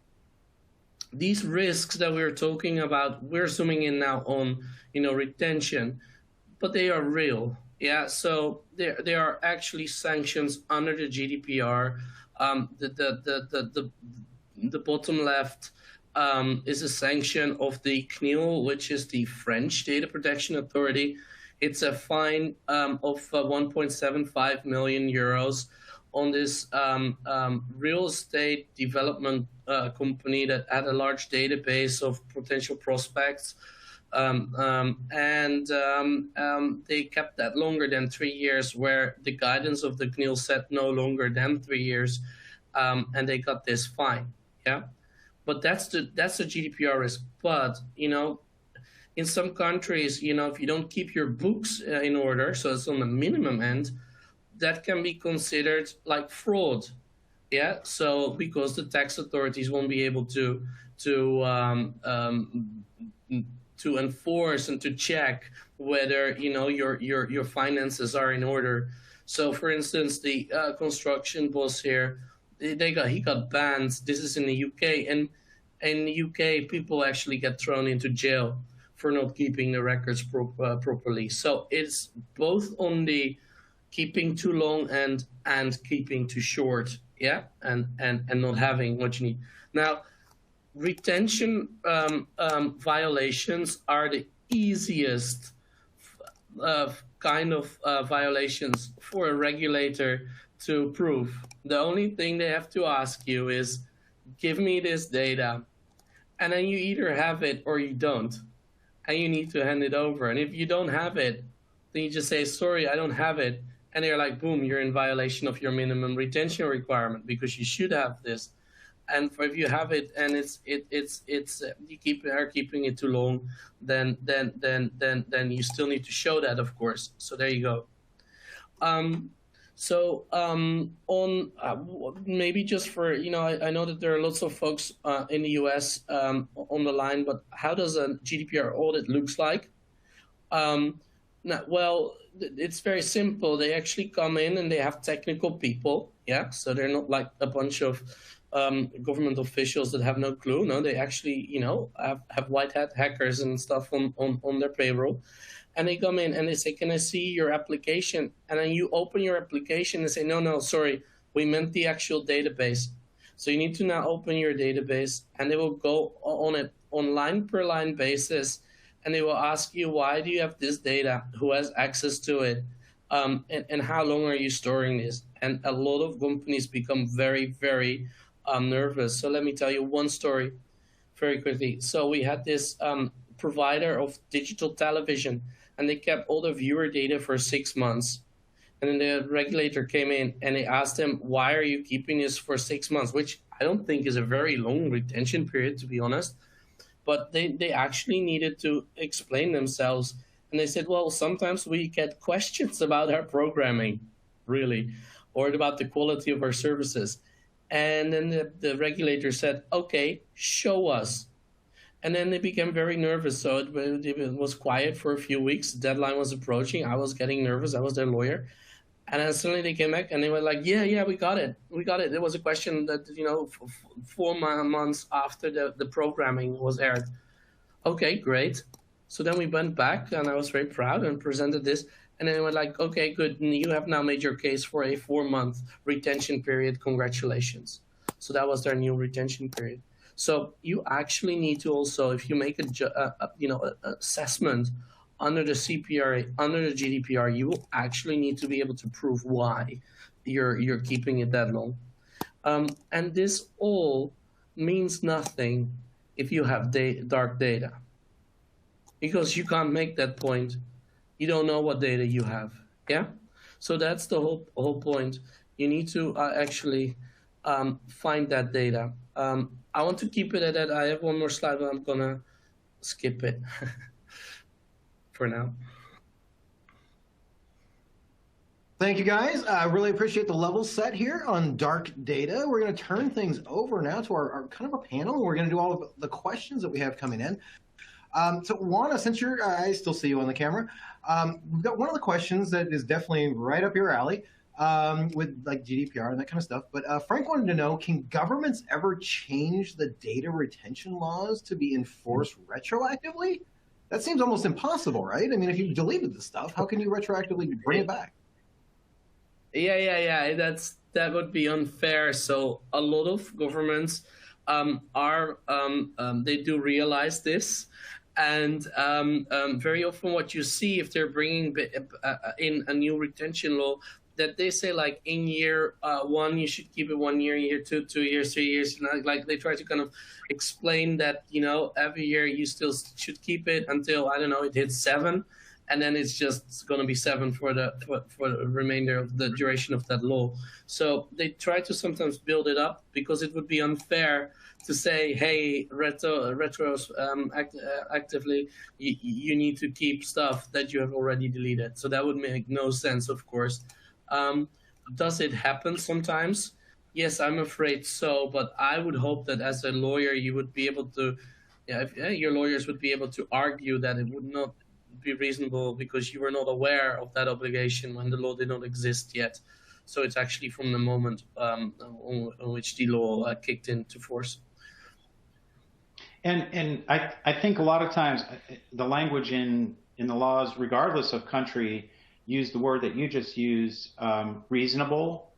these risks that we're talking about, we're zooming in now on retention, but they are real. Yeah, so there are actually sanctions under the GDPR. The bottom left is a sanction of the CNIL, which is the French Data Protection Authority. It's a fine of 1.75 million euros on this real estate development company that had a large database of potential prospects. They kept that longer than 3 years, where the guidance of the CNIL said no longer than 3 years, and they got this fine. Yeah, but that's the GDPR risk. But in some countries, if you don't keep your books in order, so it's on the minimum end, that can be considered like fraud. Yeah, so because the tax authorities won't be able to enforce and to check whether your finances are in order. So, for instance, the construction boss here, he got banned. This is in the UK, and in the UK, people actually get thrown into jail for not keeping the records properly. So it's both on the keeping too long and keeping too short, yeah, and not having what you need. Now, retention violations are the easiest kind of violations for a regulator to prove. The only thing they have to ask you is, give me this data, and then you either have it or you don't, and you need to hand it over. And if you don't have it, then you just say, sorry, I don't have it. And they're like, boom, you're in violation of your minimum retention requirement because you should have this. And if you have it and you are keeping it too long, then you still need to show that, of course. So there you go. So on maybe just for, I know that there are lots of folks in the US on the line, but how does a GDPR audit looks like? Well, it's very simple. They actually come in and they have technical people. Yeah. So they're not like a bunch of government officials that have no clue. No, they actually, have white hat hackers and stuff on their payroll. And they come in and they say, can I see your application? And then you open your application and say, no, sorry, we meant the actual database. So you need to now open your database, and they will go on it on line per line basis. And they will ask you, why do you have this data? Who has access to it? And how long are you storing this? And a lot of companies become very, very nervous. So let me tell you one story very quickly. So we had this provider of digital television, and they kept all the viewer data for 6 months. And then the regulator came in and they asked them, why are you keeping this for 6 months? Which I don't think is a very long retention period, to be honest. But they actually needed to explain themselves. And they said, well, sometimes we get questions about our programming, really, or about the quality of our services. And then the regulator said, okay, show us. And then they became very nervous. So it was quiet for a few weeks. The deadline was approaching. I was getting nervous. I was their lawyer. And then suddenly they came back and they were like, yeah, we got it. We got it. There was a question that, 4 months after the programming was aired. Okay, great. So then we went back and I was very proud and presented this. And then they were like, okay, good. You have now made your case for a 4-month retention period. Congratulations. So that was their new retention period. So you actually need to also, if you make an assessment under the CPRA, under the GDPR, you will actually need to be able to prove why you're keeping it that long. And this all means nothing if you have dark data, because you can't make that point. You don't know what data you have. Yeah. So that's the whole point. You need to actually find that data. I want to keep it at that. I have one more slide, but I'm gonna skip it for now. Thank you, guys. I really appreciate the level set here on dark data. We're going to turn things over now to our kind of a panel. We're going to do all of the questions that we have coming in. So Juana, since I still see you on the camera, we've got one of the questions that is definitely right up your alley with like GDPR and that kind of stuff. But Frank wanted to know, can governments ever change the data retention laws to be enforced retroactively? That seems almost impossible, right? I mean, if you deleted the stuff, how can you retroactively bring it back? Yeah. That would be unfair. So a lot of governments they do realize this, and very often what you see if they're bringing in a new retention law, that they say like in year 1 you should keep it 1 year, year 2 2 years, 3 years, like they try to kind of explain that every year you still should keep it until, I don't know, it hits 7. And then it's just going to be 7 for the remainder of the duration of that law. So they try to sometimes build it up, because it would be unfair to say, hey, actively, you need to keep stuff that you have already deleted. So that would make no sense, of course. Does it happen sometimes? Yes, I'm afraid so. But I would hope that as a lawyer, you would be able to, your lawyers would be able to argue that it would not be reasonable because you were not aware of that obligation when the law did not exist yet. So it's actually from the moment on which the law kicked into force. And I think a lot of times the language in the laws, regardless of country, use the word that you just used, reasonable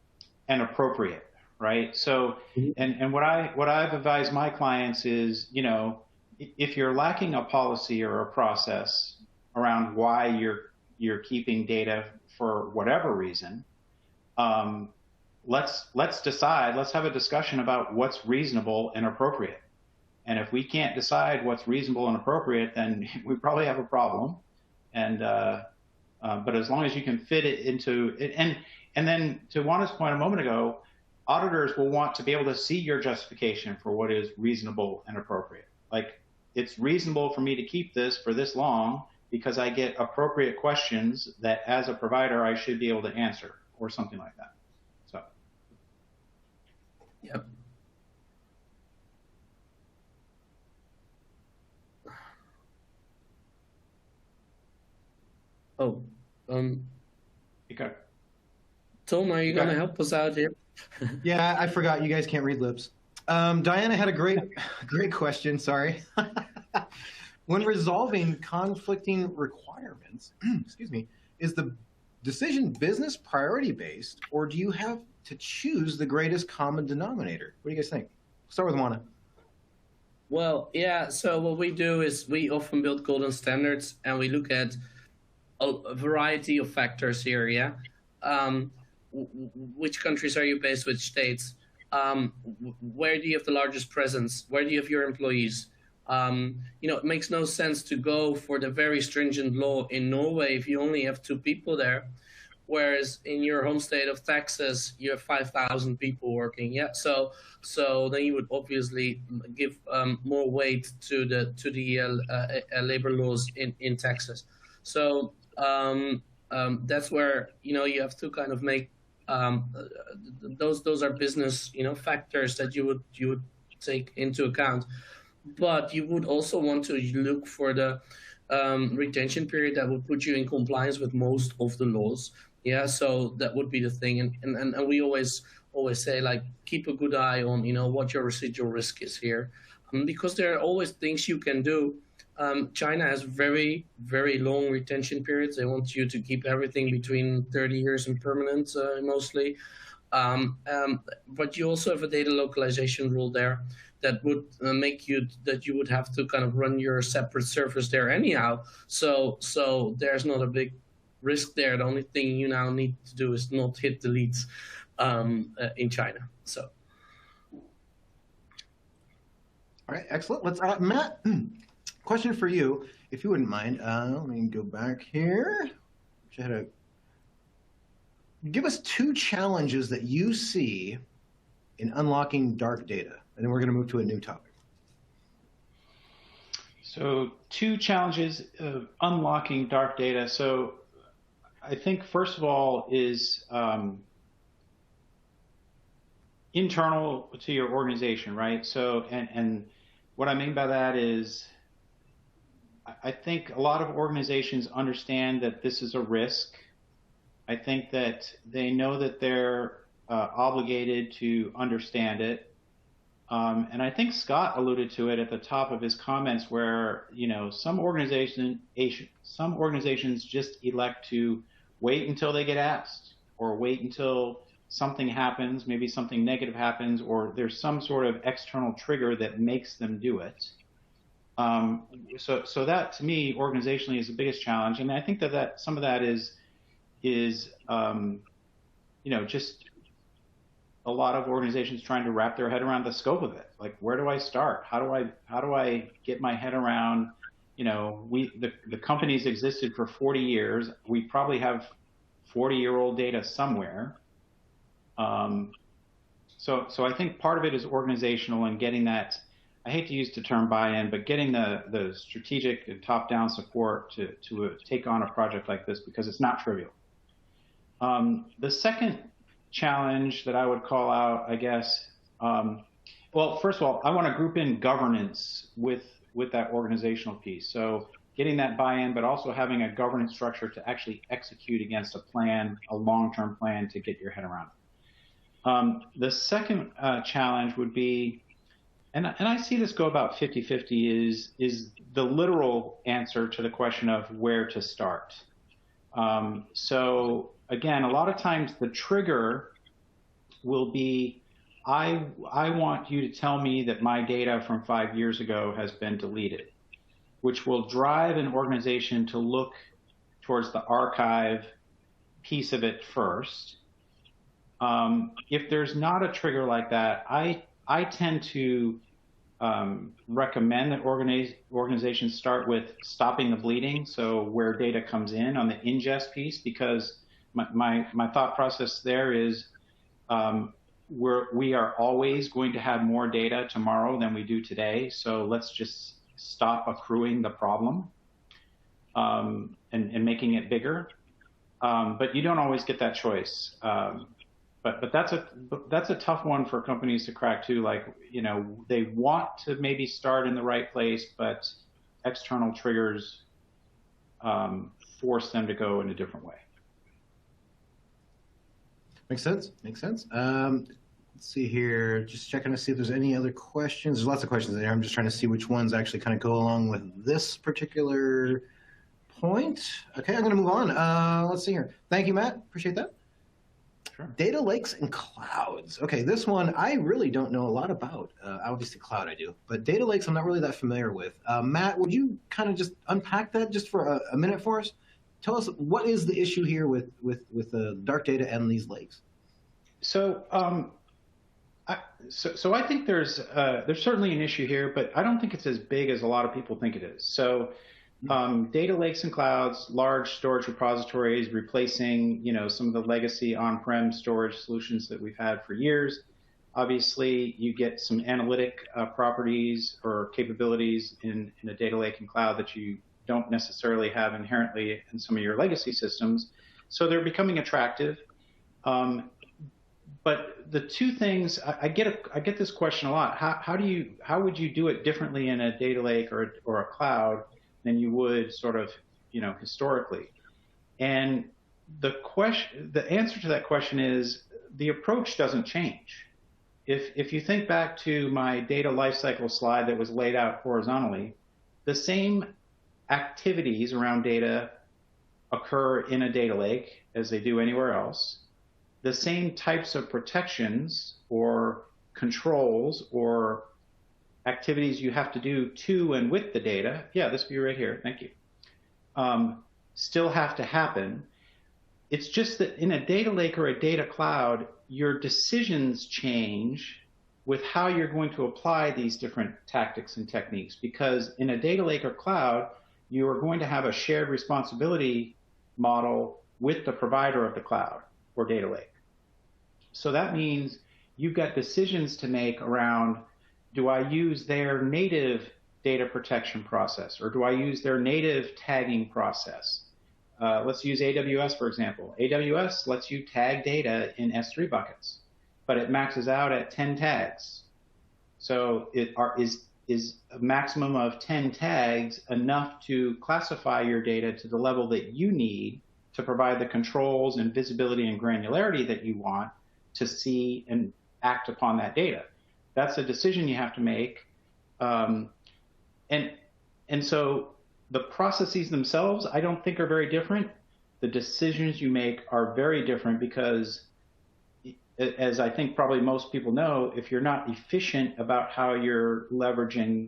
and appropriate, right? So, and what I've advised my clients is, if you're lacking a policy or a process around why you're keeping data for whatever reason, let's decide, let's have a discussion about what's reasonable and appropriate. And if we can't decide what's reasonable and appropriate, then we probably have a problem. And but as long as you can fit it into it, and then to Juana's point a moment ago, auditors will want to be able to see your justification for what is reasonable and appropriate. Like, it's reasonable for me to keep this for this long because I get appropriate questions that as a provider I should be able to answer. or something like that. So. Yep. Oh, Okay. Tom, are you going to help us out here? Yeah, I forgot. You guys can't read lips. Diana had a great question. Sorry. When resolving conflicting requirements, excuse me, is the decision business priority based, or do you have to choose the greatest common denominator? What do you guys think? Start with Juana. Well, yeah. So what we do is we often build golden standards, and we look at a variety of factors here. Yeah. Which countries are you based? Which states? Where do you have the largest presence? Where do you have your employees? It makes no sense to go for the very stringent law in Norway if you only have 2 people there, whereas in your home state of Texas you have 5,000 people working. Yeah, so then you would obviously give more weight to the labor laws in Texas. So that's where you have to kind of make those are business factors that you would take into account. But you would also want to look for the retention period that would put you in compliance with most of the laws. Yeah, so that would be the thing. And we always say, like, keep a good eye on, what your residual risk is here. Because there are always things you can do. China has very, very long retention periods. They want you to keep everything between 30 years and permanent, mostly. But you also have a data localization rule there that would make that you would have to kind of run your separate service there anyhow. So there's not a big risk there. The only thing you now need to do is not hit delete in China. So. All right, excellent. Let's Matt. Question for you, if you wouldn't mind. Let me go back here. Give us 2 challenges that you see in unlocking dark data, and then we're going to move to a new topic. So 2 challenges of unlocking dark data. So I think first of all is internal to your organization, right? So and what I mean by that is I think a lot of organizations understand that this is a risk. I think that they know that they're obligated to understand it. And I think Scott alluded to it at the top of his comments where, some organizations just elect to wait until they get asked or wait until something happens, maybe something negative happens, or there's some sort of external trigger that makes them do it. So that to me organizationally is the biggest challenge, and I think that some of that is just a lot of organizations trying to wrap their head around the scope of it. Like, where do I start? How do I get my head around? The company's existed for 40 years. We probably have 40-year-old data somewhere. So I think part of it is organizational and getting that. I hate to use the term buy-in, but getting the strategic and top-down support to take on a project like this, because it's not trivial. The second challenge that I would call out, I guess, well, first of all, I want to group in governance with that organizational piece. So getting that buy-in, but also having a governance structure to actually execute against a plan, a long-term plan to get your head around. The second challenge would be, and I see this go about 50-50, is the literal answer to the question of where to start. So again, a lot of times the trigger will be, I want you to tell me that my data from 5 years ago has been deleted, which will drive an organization to look towards the archive piece of it first. If there's not a trigger like that, I tend to recommend that organizations start with stopping the bleeding, so where data comes in on the ingest piece, because my thought process there is we are always going to have more data tomorrow than we do today, so let's just stop accruing the problem and making it bigger. but you don't always get that choice. But that's a tough one for companies to crack too. Like, you know, they want to maybe start in the right place, but external triggers force them to go in a different way. Makes sense. Makes sense. Let's see here. Just checking to see if there's any other questions. There's lots of questions in there. I'm just trying to see which ones actually kind of go along with this particular point. Okay, I'm going to move on. Let's see here. Thank you, Matt. Appreciate that. Sure. Data lakes and clouds. Okay, this one I really don't know a lot about. Obviously, cloud I do, but data lakes I'm not really that familiar with. Matt, would you kind of just unpack that just for a minute for us? Tell us what is the issue here with the dark data and these lakes? So, so I think there's certainly an issue here, but I don't think it's as big as a lot of people think it is. So. Data lakes and clouds, large storage repositories, replacing, you know, some of the legacy on-prem storage solutions that we've had for years. Obviously, you get some analytic properties or capabilities in a data lake and cloud that you don't necessarily have inherently in some of your legacy systems. So they're becoming attractive. But the two things, I get this question a lot. How would you do it differently in a data lake or a cloud than you would sort of, you know, historically? And the answer to that question is the approach doesn't change. If you think back to my data lifecycle slide that was laid out horizontally, the same activities around data occur in a data lake as they do anywhere else. The same types of protections or controls or activities you have to do to and with the data, yeah, this view right here, thank you, still have to happen. It's just that in a data lake or a data cloud, your decisions change with how you're going to apply these different tactics and techniques, because in a data lake or cloud, you are going to have a shared responsibility model with the provider of the cloud or data lake. So that means you've got decisions to make around, do I use their native data protection process, or do I use their native tagging process? Let's use AWS, for example. AWS lets you tag data in S3 buckets, but it maxes out at 10 tags. So is a maximum of 10 tags enough to classify your data to the level that you need to provide the controls and visibility and granularity that you want to see and act upon that data? That's a decision you have to make. And so the processes themselves, I don't think are very different. The decisions you make are very different because, as I think probably most people know, if you're not efficient about how you're leveraging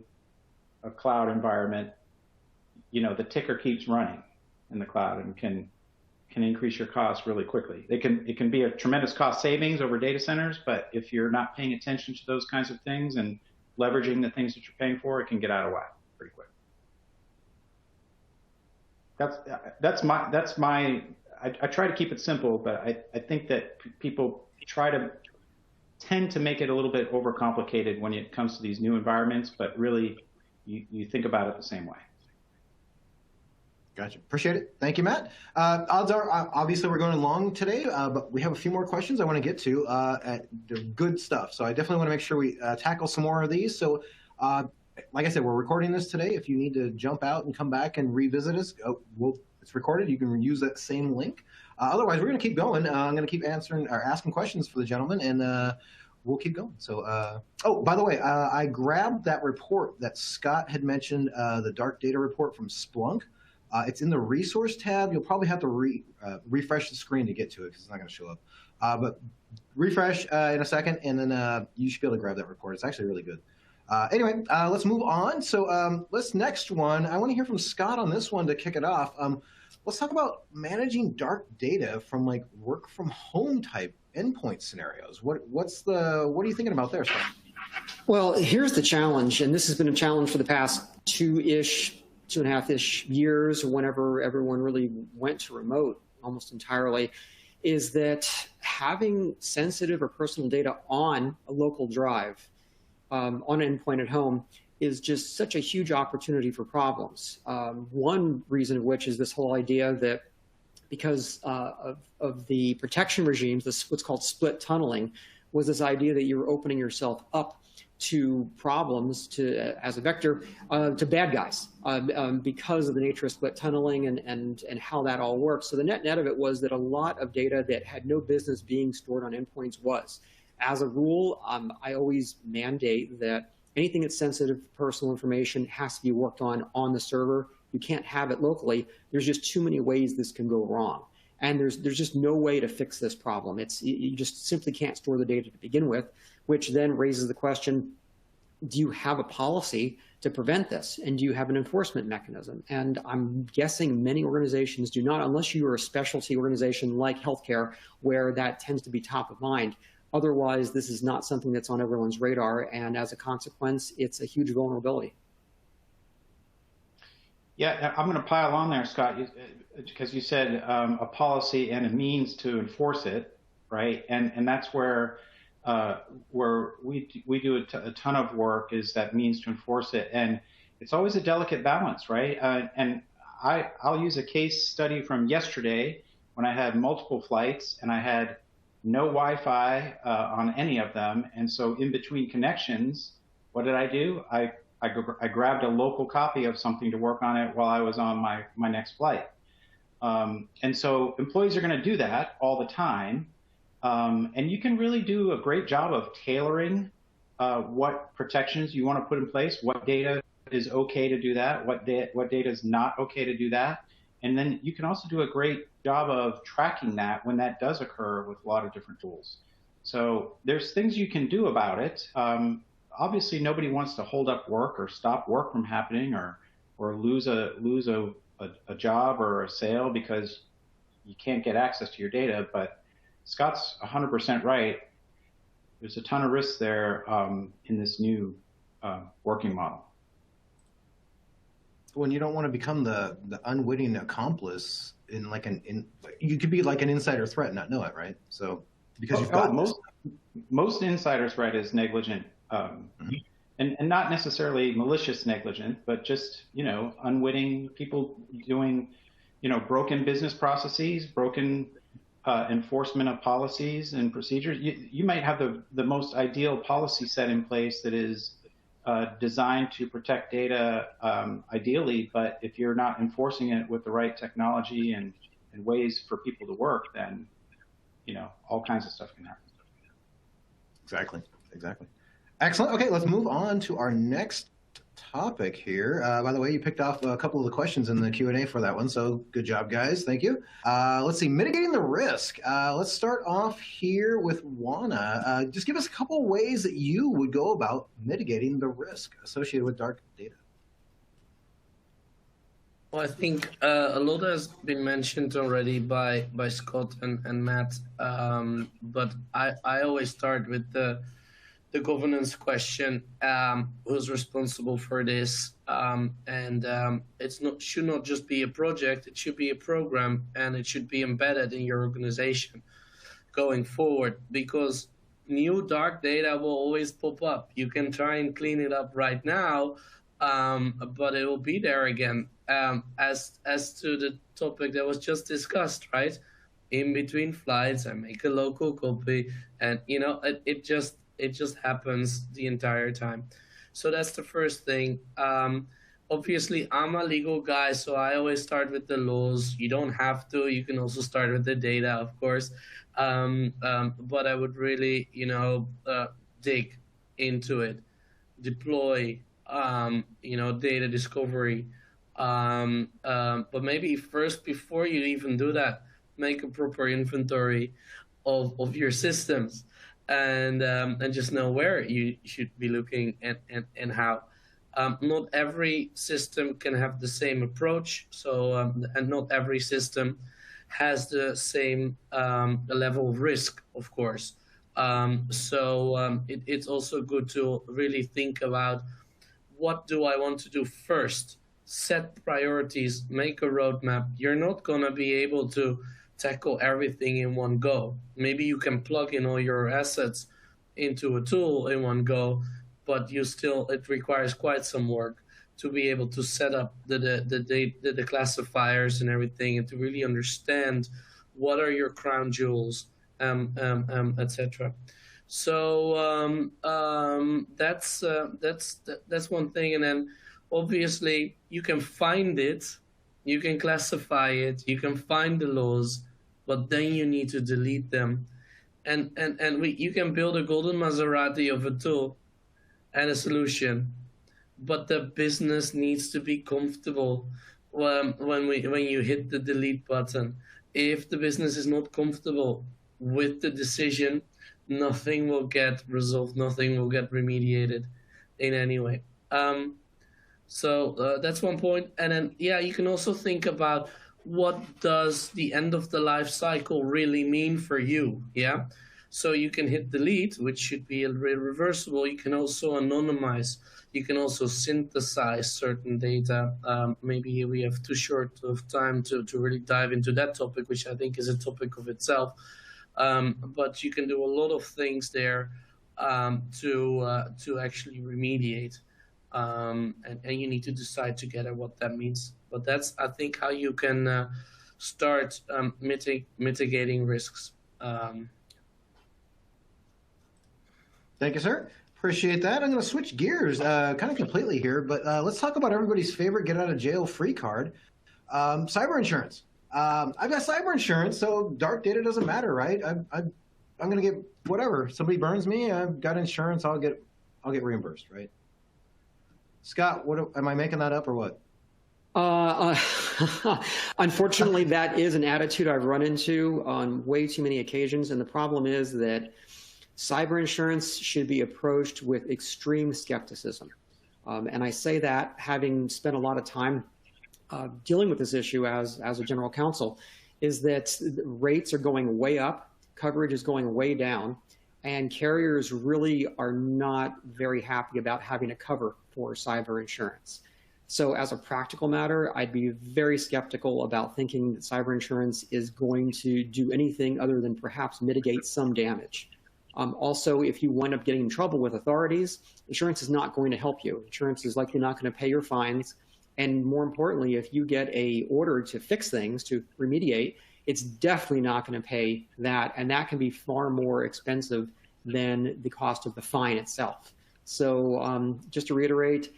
a cloud environment, you know, the ticker keeps running in the cloud and can increase your costs really quickly. It can be a tremendous cost savings over data centers, but if you're not paying attention to those kinds of things and leveraging the things that you're paying for, it can get out of whack pretty quick. That's my. I try to keep it simple, but I think that people tend to make it a little bit overcomplicated when it comes to these new environments, but really you think about it the same way. Gotcha. Appreciate it. Thank you, Matt. Odds are, obviously, we're going long today, but we have a few more questions I want to get to. Good stuff. So I definitely want to make sure we tackle some more of these. So, like I said, we're recording this today. If you need to jump out and come back and revisit us, it's recorded. You can use that same link. Otherwise, we're going to keep going. I'm going to keep asking questions for the gentleman, and we'll keep going. So, oh, by the way, I grabbed that report that Scott had mentioned, the dark data report from Splunk. It's in the resource tab. You'll probably have to refresh the screen to get to it because it's not going to show up. But refresh in a second, and then you should be able to grab that report. It's actually really good. Anyway, let's move on. So let's next one. I want to hear from Scott on this one to kick it off. Let's talk about managing dark data from like work from home type endpoint scenarios. What are you thinking about there, Scott? Well, here's the challenge, and this has been a challenge for the past 2.5-ish years, whenever everyone really went to remote almost entirely, is that having sensitive or personal data on a local drive, on an endpoint at home, is just such a huge opportunity for problems. One reason of which is this whole idea that because of the protection regimes, what's called split tunneling, was this idea that you're opening yourself up to problems, as a vector, to bad guys, because of the nature of split tunneling and how that all works. So the net of it was that a lot of data that had no business being stored on endpoints was. As a rule, I always mandate that anything that's sensitive personal information has to be worked on the server. You can't have it locally. There's just too many ways this can go wrong. And there's just no way to fix this problem. You just simply can't store the data to begin with, which then raises the question, do you have a policy to prevent this? And do you have an enforcement mechanism? And I'm guessing many organizations do not, unless you are a specialty organization like healthcare, where that tends to be top of mind. Otherwise, this is not something that's on everyone's radar. And as a consequence, it's a huge vulnerability. Yeah, I'm going to pile on there, Scott, because you said a policy and a means to enforce it, right? And that's where we do a ton of work, is that means to enforce it. And it's always a delicate balance, right? And I'll use a case study from yesterday when I had multiple flights and I had no Wi-Fi on any of them. And so in between connections, what did I do? I grabbed a local copy of something to work on it while I was on my next flight. And so employees are going to do that all the time. And you can really do a great job of tailoring what protections you want to put in place, what data is okay to do that, what data is not okay to do that. And then you can also do a great job of tracking that when that does occur with a lot of different tools. So there's things you can do about it. Obviously, nobody wants to hold up work or stop work from happening or lose a job or a sale because you can't get access to your data. But Scott's 100% right. There's a ton of risks there in this new working model. When you don't want to become the unwitting accomplice you could be like an insider threat and not know it, right? So because you've got most insider threat is negligent, and not necessarily malicious negligent, but just unwitting people doing broken business processes, broken enforcement of policies and procedures. You might have the most ideal policy set in place that is designed to protect data ideally, but if you're not enforcing it with the right technology and ways for people to work, then all kinds of stuff can happen. Exactly. Excellent. Okay, let's move on to our next topic here. By the way, you picked off a couple of the questions in the Q&A for that one, so good job, guys. Thank you. Let's see, mitigating the risk. Let's start off here with Juana. Just give us a couple ways that you would go about mitigating the risk associated with dark data. Well, I think a lot has been mentioned already by Scott and Matt, but I always start with the governance question. Who's responsible for this? Should not just be a project, it should be a program, and it should be embedded in your organization going forward, because new dark data will always pop up. You can try and clean it up right now, but it will be there again. As to the topic that was just discussed, right? In between flights, I make a local copy, and it just happens the entire time. So that's the first thing. Obviously, I'm a legal guy, so I always start with the laws. You don't have to. You can also start with the data, of course. But I would really, dig into it, deploy, data discovery. But maybe first, before you even do that, make a proper inventory of your systems. And just know where you should be looking and how. Not every system can have the same approach, so and not every system has the same level of risk, of course. It's also good to really think about, what do I want to do first? Set priorities, make a roadmap. You're not going to be able to tackle everything in one go. Maybe you can plug in all your assets into a tool in one go, but it requires quite some work. to be able to set up the classifiers and everything, and to really understand what are your crown jewels, etc. So that's one thing. And then obviously you can find it, you can classify it, you can find the laws, but then you need to delete them. And you can build a golden Maserati of a tool and a solution, but the business needs to be comfortable when you hit the delete button. If the business is not comfortable with the decision, nothing will get resolved, nothing will get remediated in any way. So that's one point. And then, yeah, you can also think about what does the end of the life cycle really mean for you, yeah? So you can hit delete, which should be reversible. You can also anonymize. You can also synthesize certain data. Maybe we have too short of time to really dive into that topic, which I think is a topic of itself. But you can do a lot of things there to actually remediate. And you need to decide together what that means. But that's, I think, how you can start mitigating risks. Thank you, sir. Appreciate that. I'm going to switch gears kind of completely here, but let's talk about everybody's favorite get-out-of-jail-free card, cyber insurance. I've got cyber insurance, so dark data doesn't matter, right? I'm going to get whatever. Somebody burns me, I've got insurance, I'll get reimbursed, right? Scott, am I making that up or what? Unfortunately, that is an attitude I've run into on way too many occasions, and the problem is that cyber insurance should be approached with extreme skepticism. And I say that having spent a lot of time dealing with this issue as a general counsel, is that rates are going way up, coverage is going way down, and carriers really are not very happy about having to cover for cyber insurance. So as a practical matter, I'd be very skeptical about thinking that cyber insurance is going to do anything other than perhaps mitigate some damage. Also, if you wind up getting in trouble with authorities, insurance is not going to help you. Insurance is likely not going to pay your fines. And more importantly, if you get an order to fix things, to remediate, it's definitely not going to pay that. And that can be far more expensive than the cost of the fine itself. So just to reiterate,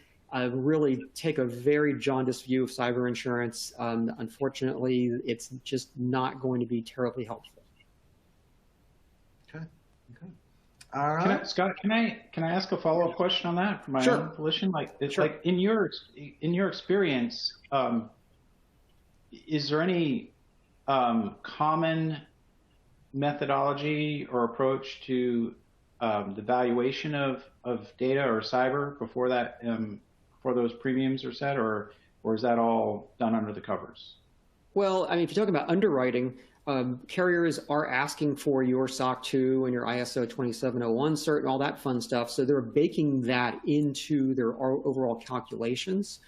really take a very jaundiced view of cyber insurance. Unfortunately, it's just not going to be terribly helpful. Okay. All right. Scott, can I ask a follow-up question on that from my own volition? Like, it's like in your experience, is there any common methodology or approach to the valuation of data or cyber before that before those premiums are set, or is that all done under the covers? Well, I mean, if you're talking about underwriting, carriers are asking for your SOC 2 and your ISO 27001 cert and all that fun stuff. So they're baking that into their overall calculations.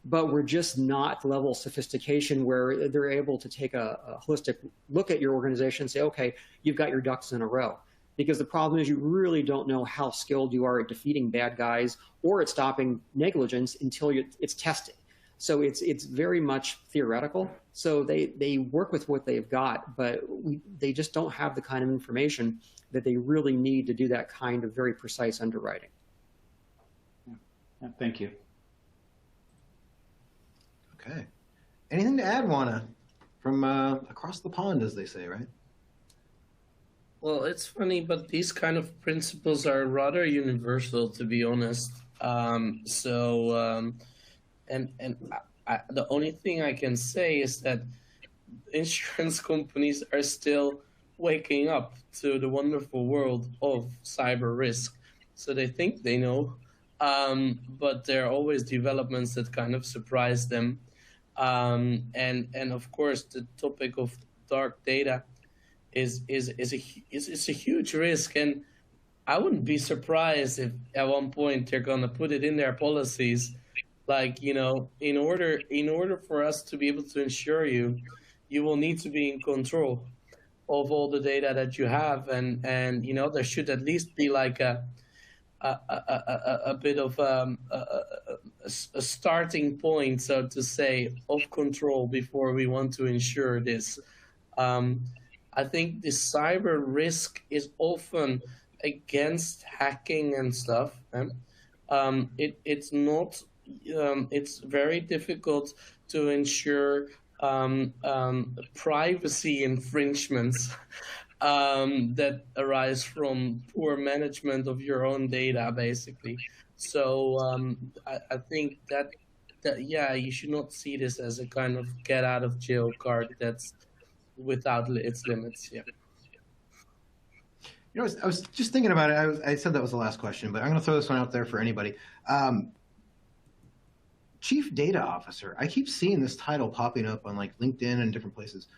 But we're just not at the level of sophistication where they're able to take a holistic look at your organization and say, okay, you've got your ducks in a row. Because the problem is you really don't know how skilled you are at defeating bad guys or at stopping negligence until it's tested. So it's very much theoretical. So they work with what they've got, but they just don't have the kind of information that they really need to do that kind of very precise underwriting. Yeah, thank you. Okay. Anything to add, Juana, from across the pond, as they say, right? Well, it's funny, but these kind of principles are rather universal, to be honest. And the only thing I can say is that insurance companies are still waking up to the wonderful world of cyber risk. So they think they know, but there are always developments that kind of surprise them. And of course, the topic of dark data is a huge risk, and I wouldn't be surprised if at one point they're gonna put it in their policies, like, you know, in order for us to be able to insure you, you will need to be in control of all the data that you have, and you know, there should at least be like a bit of a starting point, so to say, of control before we want to ensure this. I think the cyber risk is often against hacking and stuff. It's not. It's very difficult to ensure privacy infringements that arise from poor management of your own data, basically. So I think that yeah, you should not see this as a kind of get out of jail card that's without its limits. Yeah. You know, I was just thinking about it. I said that was the last question, but I'm going to throw this one out there for anybody. Chief Data Officer. I keep seeing this title popping up on like LinkedIn and different places.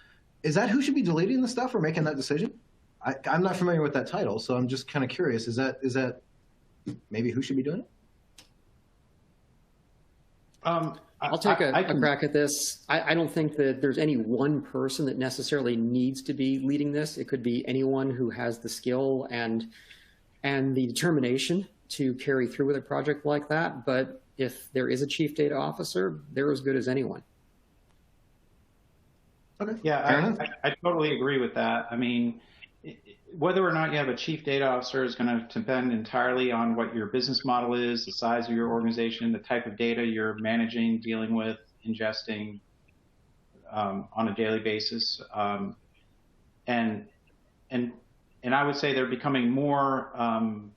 Is that who should be deleting the stuff or making that decision? I'm not familiar with that title, so I'm just kind of curious. Is that maybe who should be doing it? I'll take a crack at this. I don't think that there's any one person that necessarily needs to be leading this. It could be anyone who has the skill and the determination to carry through with a project like that. But if there is a chief data officer, they're as good as anyone. Okay. Yeah, I totally agree with that. I mean, whether or not you have a chief data officer is going to depend entirely on what your business model is, the size of your organization, the type of data you're managing, dealing with, ingesting on a daily basis. And I would say they're becoming more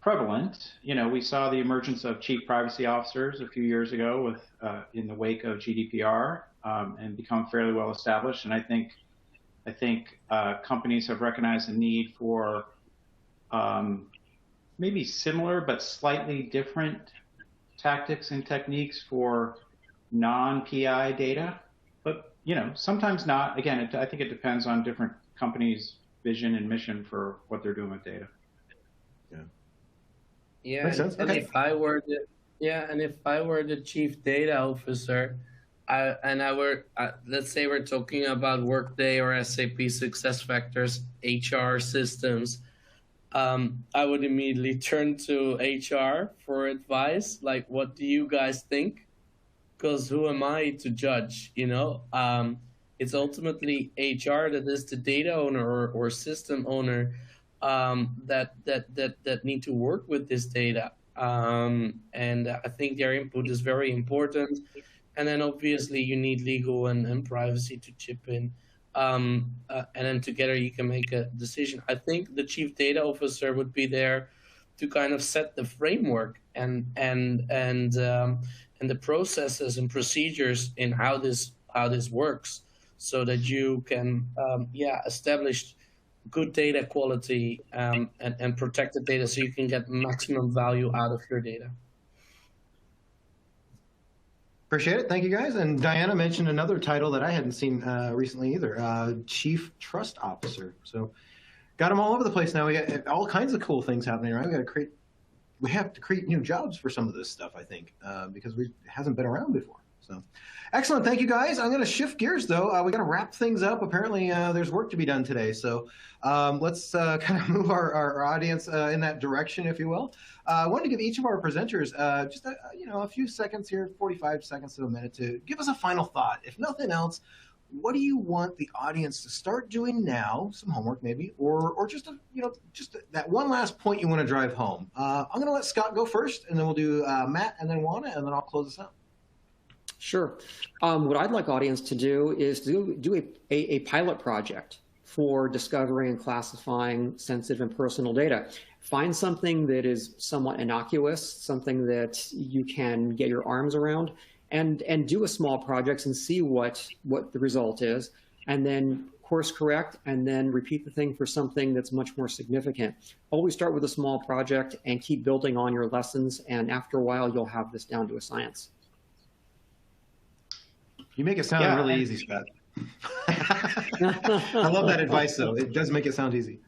prevalent. You know, we saw the emergence of chief privacy officers a few years ago with in the wake of GDPR and become fairly well established. And I think companies have recognized the need for maybe similar but slightly different tactics and techniques for non-PI data. But, you know, sometimes not. Again, I think it depends on different companies' vision and mission for what they're doing with data. Yeah, Makes sense. and Okay. if I were the chief data officer, let's say we're talking about Workday or SAP SuccessFactors HR systems, I would immediately turn to HR for advice. Like, what do you guys think? Because who am I to judge? You know, it's ultimately HR that is the data owner or system owner that need to work with this data. And I think their input is very important. And then obviously you need legal and privacy to chip in. And then together you can make a decision. I think the chief data officer would be there to kind of set the framework and the processes and procedures in how this works, so that you can establish good data quality and protect the data so you can get maximum value out of your data. Appreciate it. Thank you, guys. And Diana mentioned another title that I hadn't seen recently either, Chief Trust Officer. So got them all over the place now. We got all kinds of cool things happening, right? We have to create new jobs for some of this stuff, I think, because it hasn't been around before. So excellent. Thank you, guys. I'm going to shift gears, though. We got to wrap things up. Apparently, there's work to be done today. So let's kind of move our audience in that direction, if you will. I wanted to give each of our presenters just a few seconds here, 45 seconds to a minute, to give us a final thought. If nothing else, what do you want the audience to start doing now? Some homework, maybe, or just that one last point you want to drive home. I'm going to let Scott go first, and then we'll do Matt, and then Juana, and then I'll close this out. Sure. What I'd like audience to do is do a pilot project for discovering and classifying sensitive and personal data. Find something that is somewhat innocuous, something that you can get your arms around, and do a small project and see what the result is, and then course correct, and then repeat the thing for something that's much more significant. Always start with a small project and keep building on your lessons, and after a while, you'll have this down to a science. You make it sound really easy, Scott. I love that advice, though. It does make it sound easy.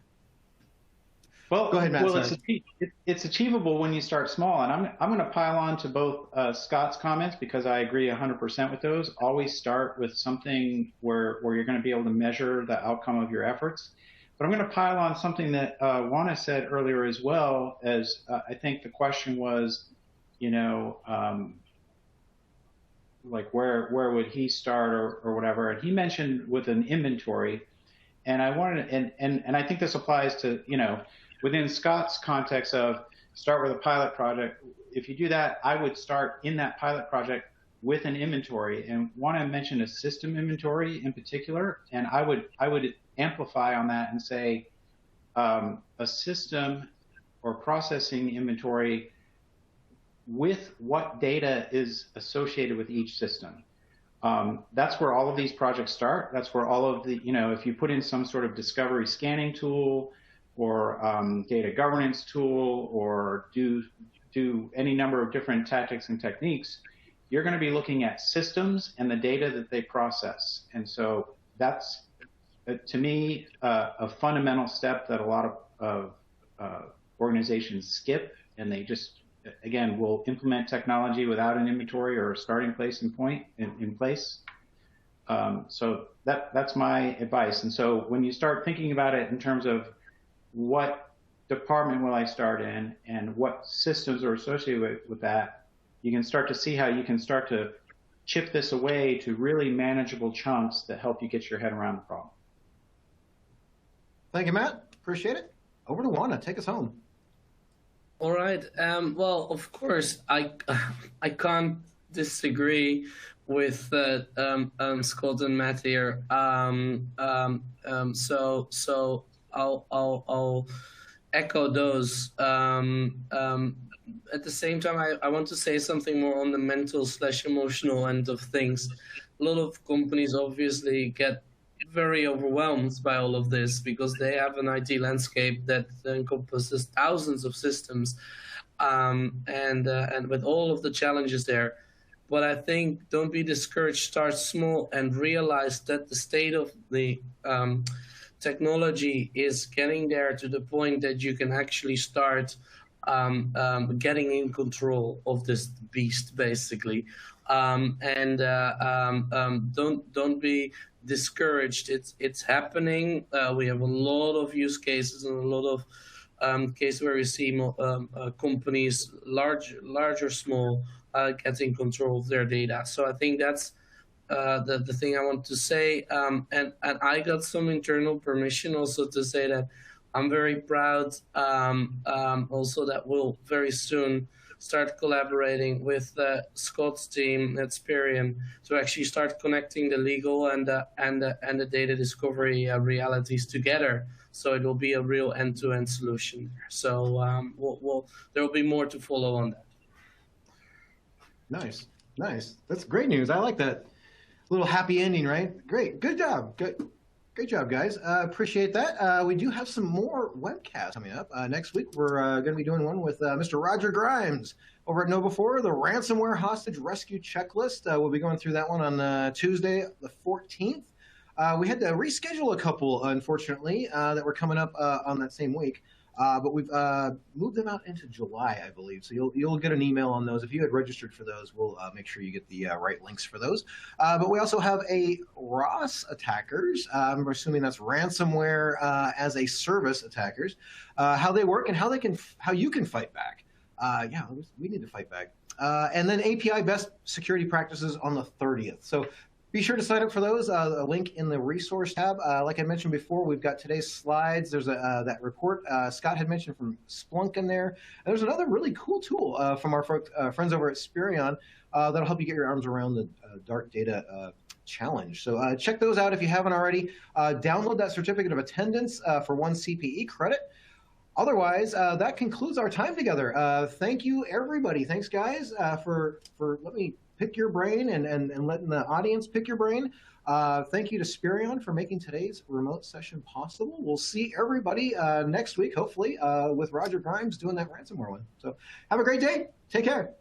Well, go ahead, Matt. Well, it's achievable when you start small, and I'm going to pile on to both Scott's comments because I agree 100% with those. Always start with something where you're going to be able to measure the outcome of your efforts. But I'm going to pile on something that Juana said earlier as well, as I think the question was, like where would he start or whatever. And he mentioned with an inventory, and I wanted and I think this applies to, you know, within Scott's context of start with a pilot project. If you do that, I would start in that pilot project with an inventory, and want to mention a system inventory in particular. And I would amplify on that and say a system or processing inventory with what data is associated with each system. That's where all of these projects start. That's where all of the, you know, if you put in some sort of discovery scanning tool or data governance tool or do any number of different tactics and techniques, you're going to be looking at systems and the data that they process. And so that's, to me, a fundamental step that a lot of organizations skip, and they just, again, will implement technology without an inventory or a starting place and point in place. So that's my advice. And so when you start thinking about it in terms of what department will I start in and what systems are associated with that, you can start to see how you can start to chip this away to really manageable chunks that help you get your head around the problem. Thank you, Matt. Appreciate it. Over to Juana. Take us home. All right. Well, of course, I can't disagree with Scott and Matt here. So I'll echo those. At the same time, I want to say something more on the mental/emotional end of things. A lot of companies obviously get very overwhelmed by all of this because they have an IT landscape that encompasses thousands of systems, and with all of the challenges there. But I think don't be discouraged. Start small and realize that the state of the technology is getting there to the point that you can actually start getting in control of this beast, basically. Don't be discouraged. It's happening. We have a lot of use cases and a lot of cases where we see companies, large or small, getting control of their data. So I think that's the thing I want to say. And I got some internal permission also to say that I'm very proud also that we'll very soon start collaborating with Scott's team at Spirion to actually start connecting the legal and the data discovery realities together. So it will be a real end-to-end solution there. So there will be more to follow on that. Nice, nice. That's great news. I like that little happy ending, right? Great, good job. Great job, guys. Appreciate that. We do have some more webcasts coming up. Next week, we're going to be doing one with Mr. Roger Grimes over at Nova4, the ransomware hostage rescue checklist. We'll be going through that one on Tuesday, the 14th. We had to reschedule a couple, unfortunately, that were coming up on that same week. But we've moved them out into July, I believe. So you'll get an email on those. If you had registered for those, we'll make sure you get the right links for those. But we also have a ROS attackers. I'm assuming that's ransomware as a service attackers. How they work and how you can fight back. Yeah, we need to fight back. And then API best security practices on the 30th. So be sure to sign up for those. A link in the resource tab. Like I mentioned before, we've got today's slides. There's that report Scott had mentioned from Splunk in there. And there's another really cool tool from our friends over at Spirion that'll help you get your arms around the dark data challenge. So check those out if you haven't already. Download that certificate of attendance for 1 CPE credit. Otherwise, that concludes our time together. Thank you, everybody. Thanks, guys, for letting me pick your brain and letting the audience pick your brain. Thank you to Spirion for making today's remote session possible. We'll see everybody next week, hopefully, with Roger Grimes doing that ransomware one. So have a great day. Take care.